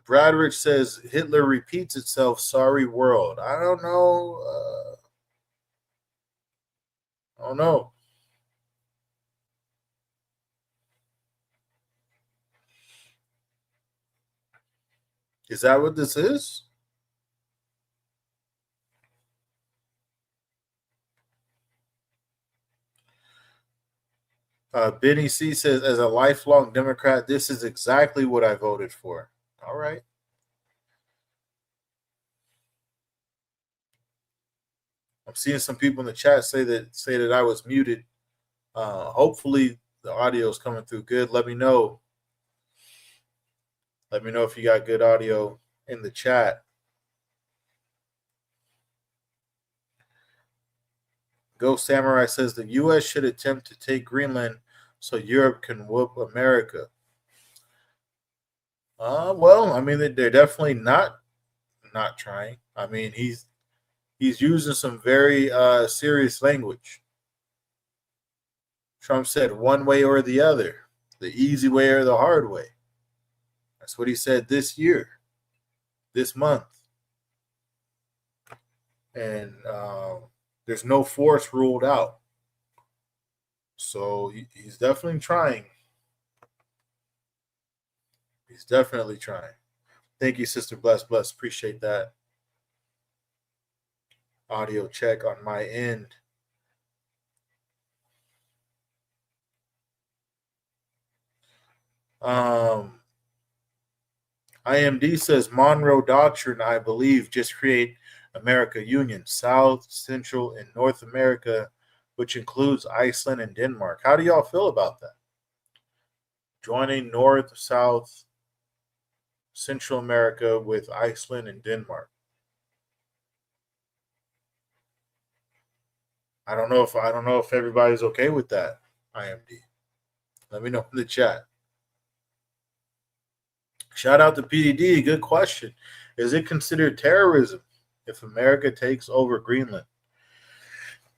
Bradrich says Hitler repeats itself. Sorry, world. I don't know. I don't know. Is that what this is? Benny C says, as a lifelong Democrat, this is exactly what I voted for. All right. I'm seeing some people in the chat say that I was muted. Hopefully the audio is coming through good. Let me know. Let me know if you got good audio in the chat. Ghost Samurai says the U.S. should attempt to take Greenland so Europe can whoop America. Well, I mean, they're definitely not trying. I mean, he's using some very serious language. Trump said one way or the other, the easy way or the hard way. That's what he said this year, this month. And there's no force ruled out. So he's definitely trying. He's definitely trying. Thank you, Sister Bless. Appreciate that. Audio check on my end. IMD says Monroe Doctrine, I believe, just create America Union, South, Central, and North America, which includes Iceland and Denmark. How do y'all feel about that? Joining North, South, Central America with Iceland and Denmark. I don't know if everybody's okay with that, IMD. Let me know in the chat. Shout out to PDD. Good question. Is it considered terrorism if America takes over Greenland?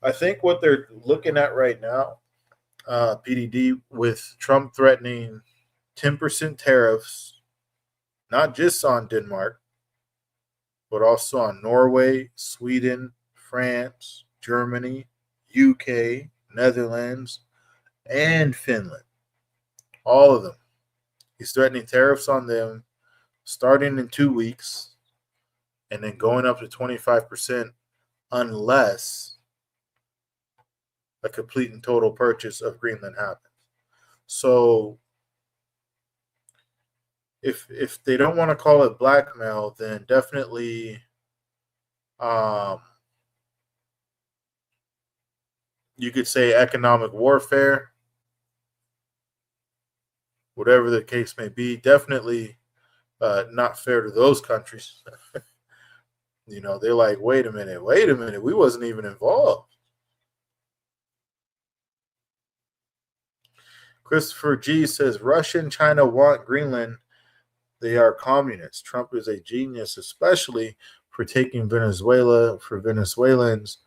I think what they're looking at right now, PDD, with Trump threatening 10% tariffs, not just on Denmark, but also on Norway, Sweden, France, Germany, UK, Netherlands, and Finland. All of them. He's threatening tariffs on them starting in 2 weeks and then going up to 25% unless a complete and total purchase of Greenland happens. So if they don't want to call it blackmail, then definitely you could say economic warfare, whatever the case may be. Definitely not fair to those countries. They're like, wait a minute, we wasn't even involved. Christopher G says Russia and China want Greenland. They are communists. Trump is a genius, especially for taking Venezuela for Venezuelans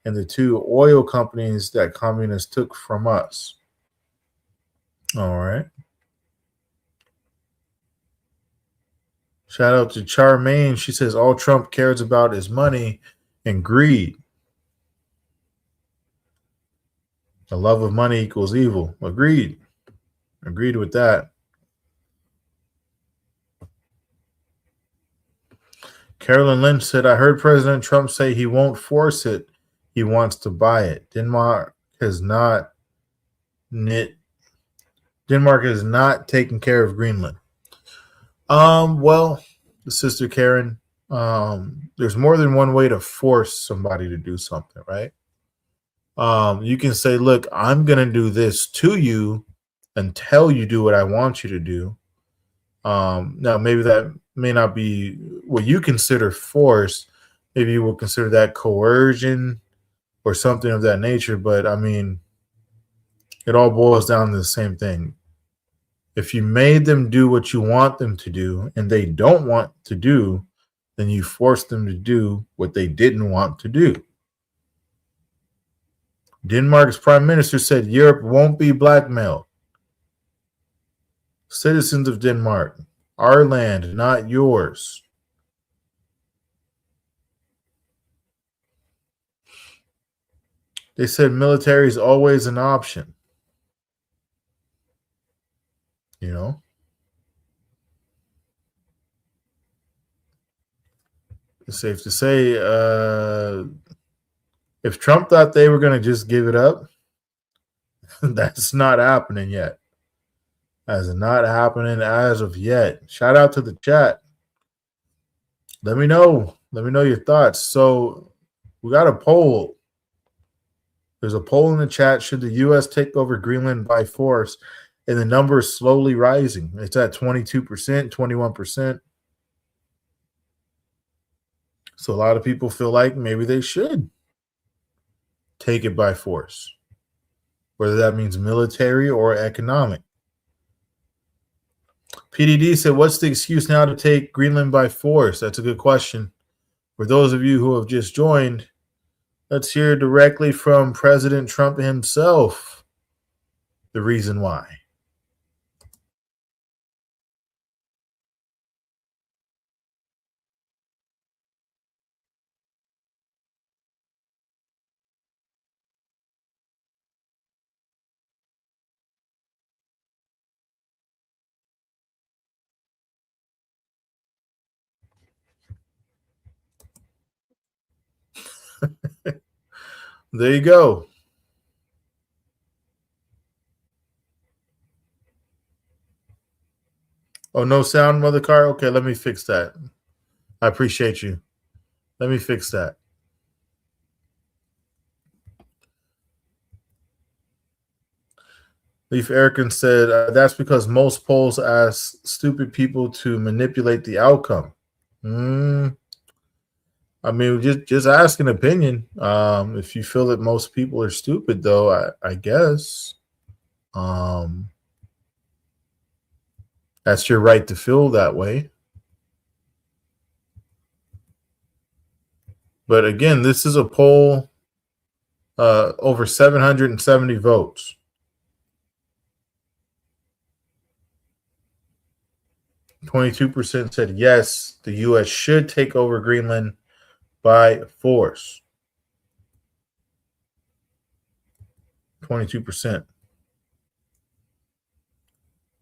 and the 2 oil companies that communists took from us. All right. Shout out to Charmaine. She says all Trump cares about is money and greed. The love of money equals evil. Agreed. Agreed with that. Carolyn Lynch said, I heard President Trump say he won't force it. He wants to buy it. Denmark has not taken care of Greenland. Well, Sister Karen, there's more than one way to force somebody to do something, right? You can say, look, I'm going to do this to you until you do what I want you to do. Now, maybe that may not be what you consider force. Maybe you will consider that coercion or something of that nature. But I mean, it all boils down to the same thing. If you made them do what you want them to do and they don't want to do, then you force them to do what they didn't want to do. Denmark's prime minister said Europe won't be blackmailed. Citizens of Denmark, our land, not yours. They said military is always an option. You know? It's safe to say, if Trump thought they were going to just give it up, that's not happening yet. That's not happening as of yet. Shout out to the chat. Let me know. Let me know your thoughts. So we got a poll. There's a poll in the chat. Should the U.S. take over Greenland by force? And the number is slowly rising. It's at 22%, 21%. So a lot of people feel like maybe they should take it by force, whether that means military or economic. PDD said, what's the excuse now to take Greenland by force? That's a good question. For those of you who have just joined, let's hear directly from President Trump himself the reason why. There you go. Oh, no sound, Mother Car? Okay, let me fix that. I appreciate you. Let me fix that. Leaf Erican said, that's because most polls ask stupid people to manipulate the outcome. I mean, just ask an opinion. If you feel that most people are stupid, though, I guess that's your right to feel that way. But again, this is a poll, over 770 votes. 22% said yes, the U.S. should take over Greenland by force. 22%.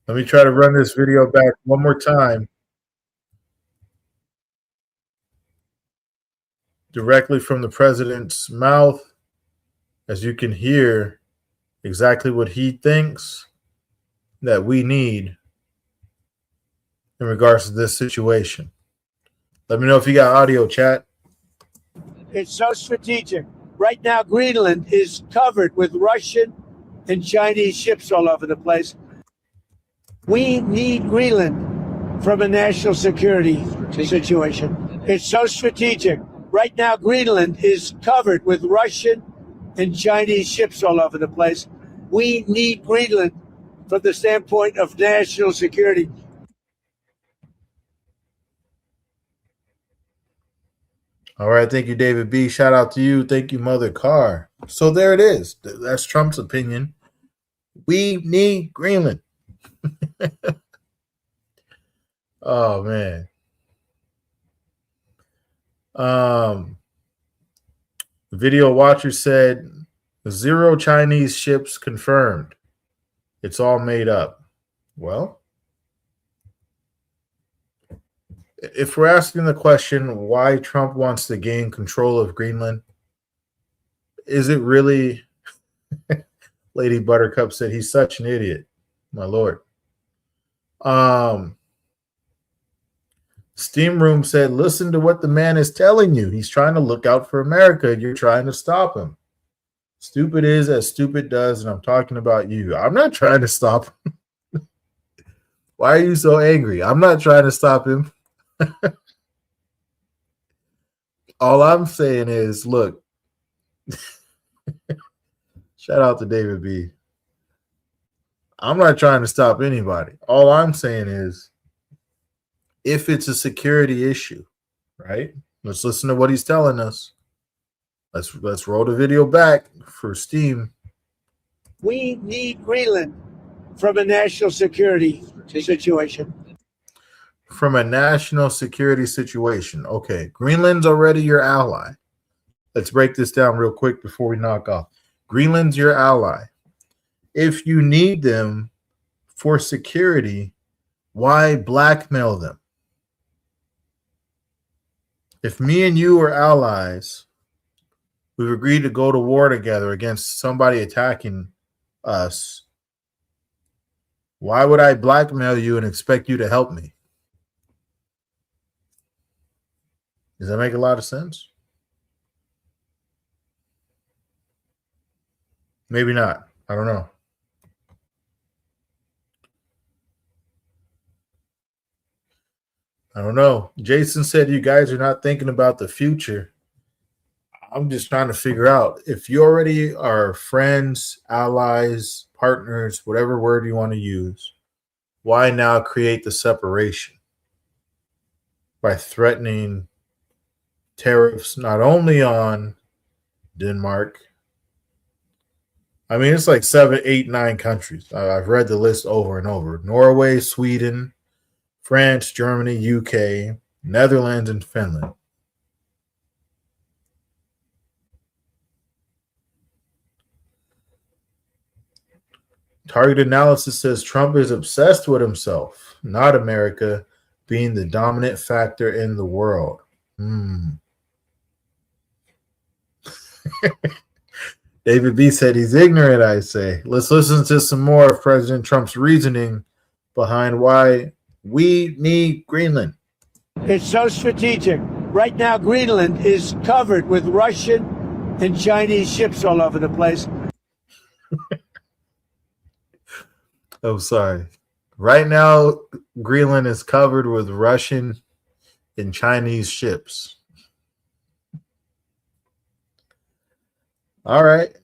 Let me try to run this video back one more time. Directly from the president's mouth, as you can hear exactly what he thinks that we need in regards to this situation. Let me know if you got audio, chat. It's so strategic. Right now, Greenland is covered with Russian and Chinese ships all over the place. We need Greenland from a national security situation. It's so strategic. Right now, Greenland is covered with Russian and Chinese ships all over the place. We need Greenland from the standpoint of national security. All right. Thank you, David B. Shout out to you. Thank you, Mother Carr. So there it is. That's Trump's opinion. We need Greenland. Oh, man. Video watcher said 0 Chinese ships confirmed. It's all made up. Well, if we're asking the question why Trump wants to gain control of Greenland, is it really? Lady Buttercup said he's such an idiot. My lord. Steam Room said, listen to what the man is telling you. He's trying to look out for America. You're trying to stop him. Stupid is as stupid does, and I'm talking about you. I'm not trying to stop him. Why are you so angry? I'm not trying to stop him. All I'm saying is, look, shout out to David B. I'm not trying to stop anybody. All I'm saying is, if it's a security issue, right? Let's listen to what he's telling us. Let's roll the video back for Steam. We need Greenland from a national security situation. From a national security situation. Okay, Greenland's already your ally. Let's break this down real quick before we knock off. Greenland's your ally. If you need them for security, why blackmail them? If me and you are allies, we've agreed to go to war together against somebody attacking us, why would I blackmail you and expect you to help me? Does that make a lot of sense? Maybe not. I don't know. I don't know. Jason said you guys are not thinking about the future. I'm just trying to figure out if you already are friends, allies, partners, whatever word you want to use, why now create the separation by threatening tariffs not only on Denmark? I mean, it's like 7, 8, 9 countries. I've read the list over and over. Norway, Sweden, France, Germany, UK, Netherlands, and Finland. Target analysis says Trump is obsessed with himself, not America being the dominant factor in the world. David B said he's ignorant, I say. Let's listen to some more of President Trump's reasoning behind why we need Greenland. It's so strategic. Right now, Greenland is covered with Russian and Chinese ships all over the place. Oh, sorry. Right now, Greenland is covered with Russian and Chinese ships. All right.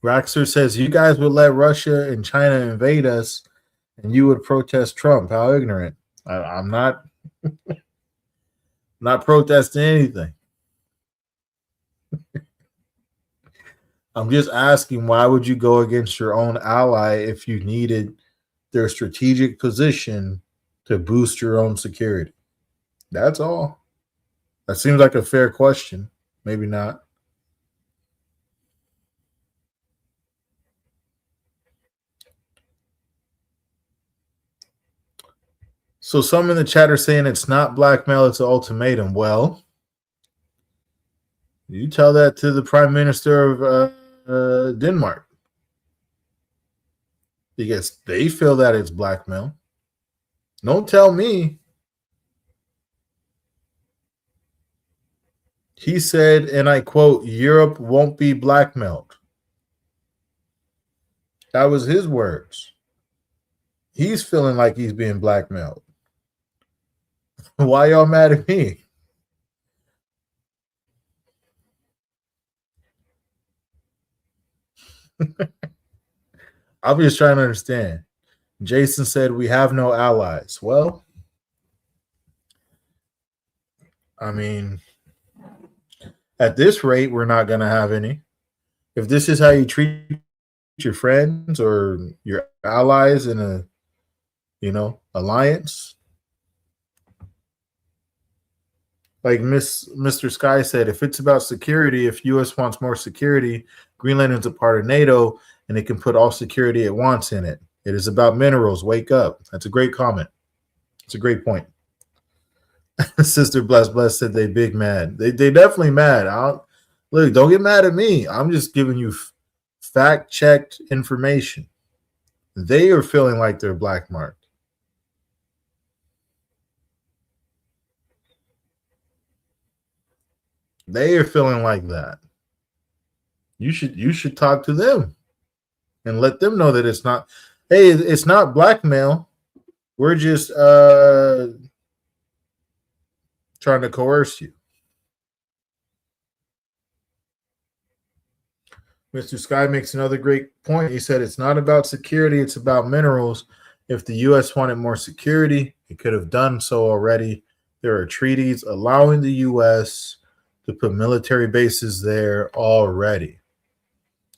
Raxer says, you guys would let Russia and China invade us and you would protest Trump. How ignorant. I'm not protesting anything. I'm just asking, why would you go against your own ally if you needed their strategic position to boost your own security? That's all. That seems like a fair question. Maybe not. So some in the chat are saying it's not blackmail, it's an ultimatum. Well, you tell that to the Prime Minister of Denmark, because they feel that it's blackmail. Don't tell me. He said, and I quote, Europe won't be blackmailed. That was his words. He's feeling like he's being blackmailed. Why y'all mad at me? I'm just trying to understand. Jason said we have no allies. Well, I mean, at this rate, we're not going to have any. If this is how you treat your friends or your allies in a, alliance, Like Mr. Sky said, if it's about security, if U.S. wants more security, Greenland is a part of NATO, and it can put all security it wants in it. It is about minerals. Wake up. That's a great comment. It's a great point. Sister Bless said they big mad. They definitely mad. Look, don't get mad at me. I'm just giving you fact checked information. They are feeling like they're black marked. They are feeling like that. You should talk to them and let them know that it's not. Hey, it's not blackmail. We're just trying to coerce you. Mr. Sky makes another great point. He said it's not about security, it's about minerals. If the U.S. wanted more security, it could have done so already. There are treaties allowing the U.S. to put military bases there already.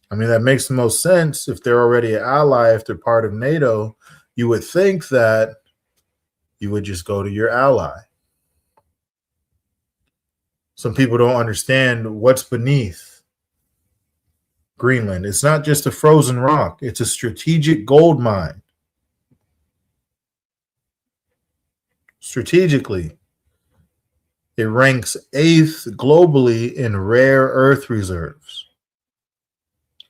I mean, that makes the most sense. If they're already an ally, if they're part of NATO, you would think that you would just go to your ally. Some people don't understand what's beneath Greenland. It's not just a frozen rock, it's a strategic gold mine. Strategically, it ranks 8th globally in rare earth reserves.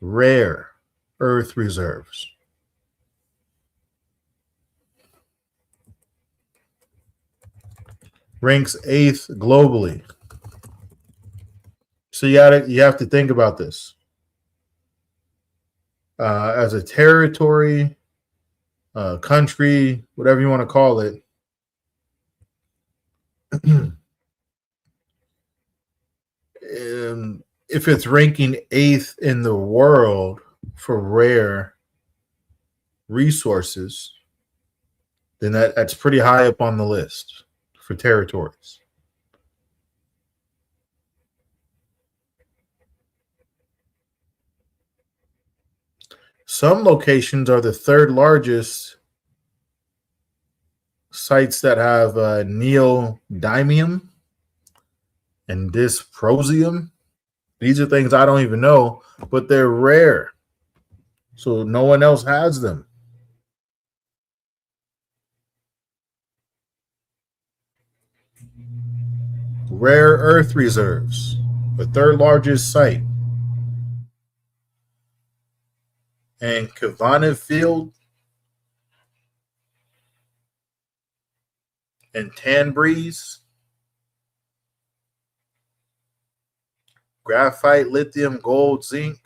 Rare earth reserves. Ranks 8th globally. So you have to think about this. As a territory, country, whatever you want to call it, if it's ranking 8th in the world for rare resources, then that's pretty high up on the list for territories. Some locations are the 3rd largest sites that have neodymium and dysprosium. These are things I don't even know, but they're rare. So no one else has them. Rare earth reserves, the 3rd largest site. And Kavanaugh Field and Tanbreeze, graphite, lithium, gold, zinc.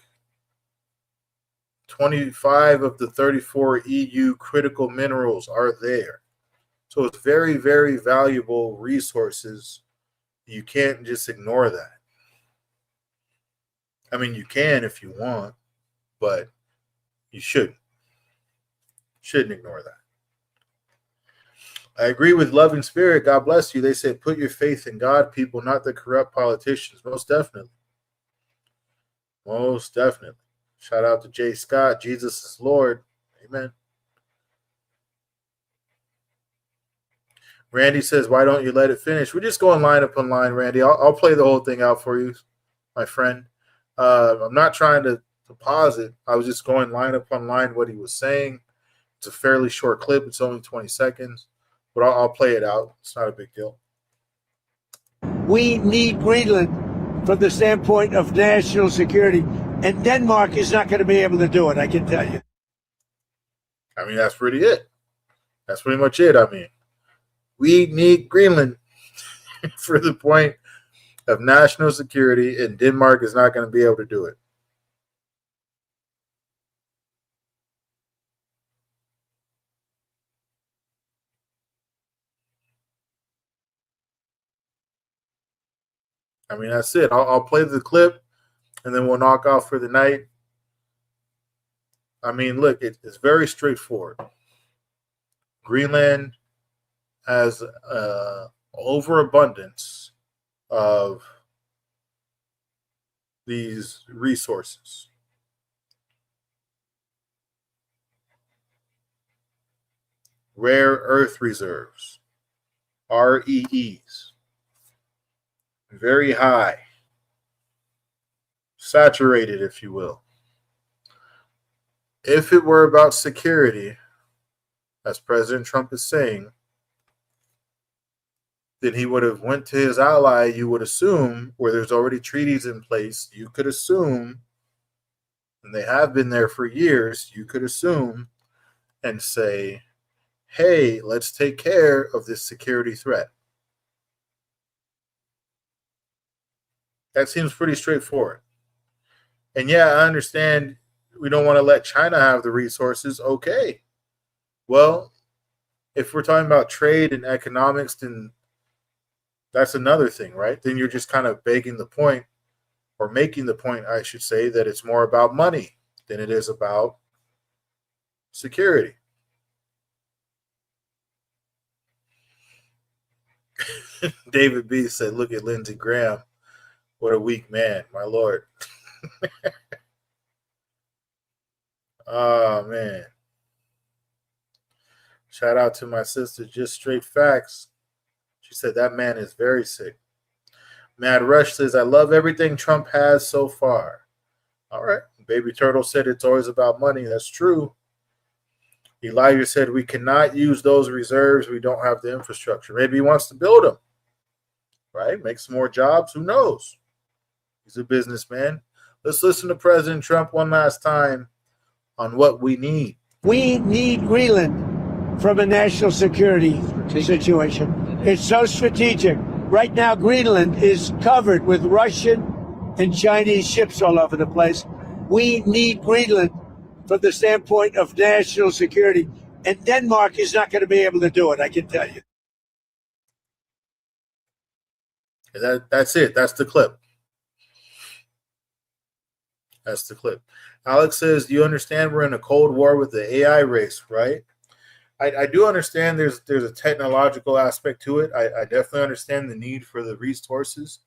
25 of the 34 EU critical minerals are there. So it's very, very valuable resources. You can't just ignore that. I mean, you can if you want, but you shouldn't. Shouldn't ignore that. I agree with Loving Spirit. God bless you. They said, put your faith in God, people, not the corrupt politicians. Most definitely. Most definitely. Shout out to Jay Scott. Jesus is Lord. Amen. Randy says, why don't you let it finish? We're just going line upon line, Randy. I'll play the whole thing out for you, my friend. I'm not trying to pause it. I was just going line upon line what he was saying. It's a fairly short clip. It's only 20 seconds, but I'll play it out. It's not a big deal. We need Greenland from the standpoint of national security, and Denmark is not going to be able to do it, I can tell you. I mean, that's pretty it. That's pretty much it. I mean, we need Greenland for the point of national security, and Denmark is not going to be able to do it. I mean, that's it. I'll play the clip, and then we'll knock off for the night. I mean, look, it's very straightforward. Greenland has overabundance of these resources. Rare earth reserves, REEs. very high, saturated, if you will. If it were about security, as President Trump is saying, then he would have went to his ally, you would assume, where there's already treaties in place. You could assume, and they have been there for years, you could assume and say, hey, let's take care of this security threat. That seems pretty straightforward. And yeah, I understand we don't want to let China have the resources. Okay. Well, if we're talking about trade and economics, then that's another thing, right? Then you're just kind of begging the point, or making the point, I should say, that it's more about money than it is about security. David B said, look at Lindsey Graham. What a weak man, my Lord. Oh, man. Shout out to my sister, Just Straight Facts. She said that man is very sick. Mad Rush says, I love everything Trump has so far. All right. Baby Turtle said it's always about money. That's true. Elijah said we cannot use those reserves. We don't have the infrastructure. Maybe he wants to build them. Right? Make some more jobs. Who knows? He's a businessman. Let's listen to President Trump one last time on what we need. We need Greenland from a national security situation. It's so strategic. Right now, Greenland is covered with Russian and Chinese ships all over the place. We need Greenland from the standpoint of national security. And Denmark is not going to be able to do it, I can tell you. That's it. That's the clip. That's the clip. Alex says, you understand we're in a Cold War with the AI race, right? I do understand there's a technological aspect to it. I definitely understand the need for the resources.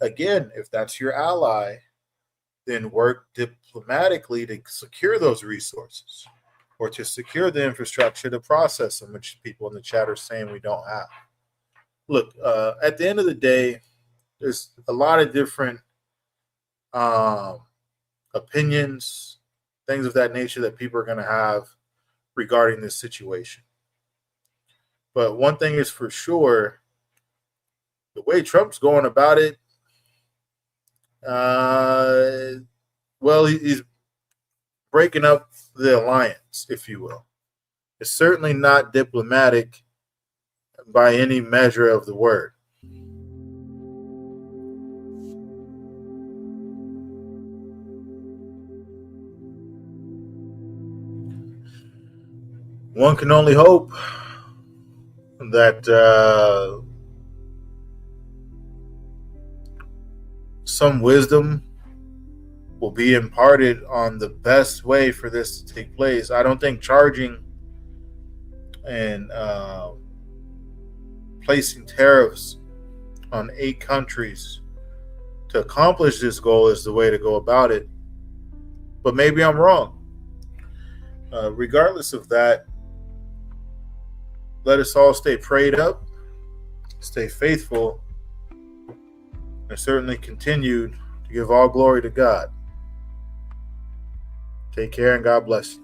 Again, if that's your ally, then work diplomatically to secure those resources or to secure the infrastructure to process them, which people in the chat are saying we don't have. Look, at the end of the day, there's a lot of different opinions, things of that nature that people are going to have regarding this situation. But one thing is for sure, the way Trump's going about it, well, he's breaking up the alliance, if you will. It's certainly not diplomatic by any measure of the word. One can only hope that some wisdom will be imparted on the best way for this to take place. I don't think charging and placing tariffs on 8 countries to accomplish this goal is the way to go about it. But maybe I'm wrong. Regardless of that, let us all stay prayed up, stay faithful, and certainly continue to give all glory to God. Take care and God bless you.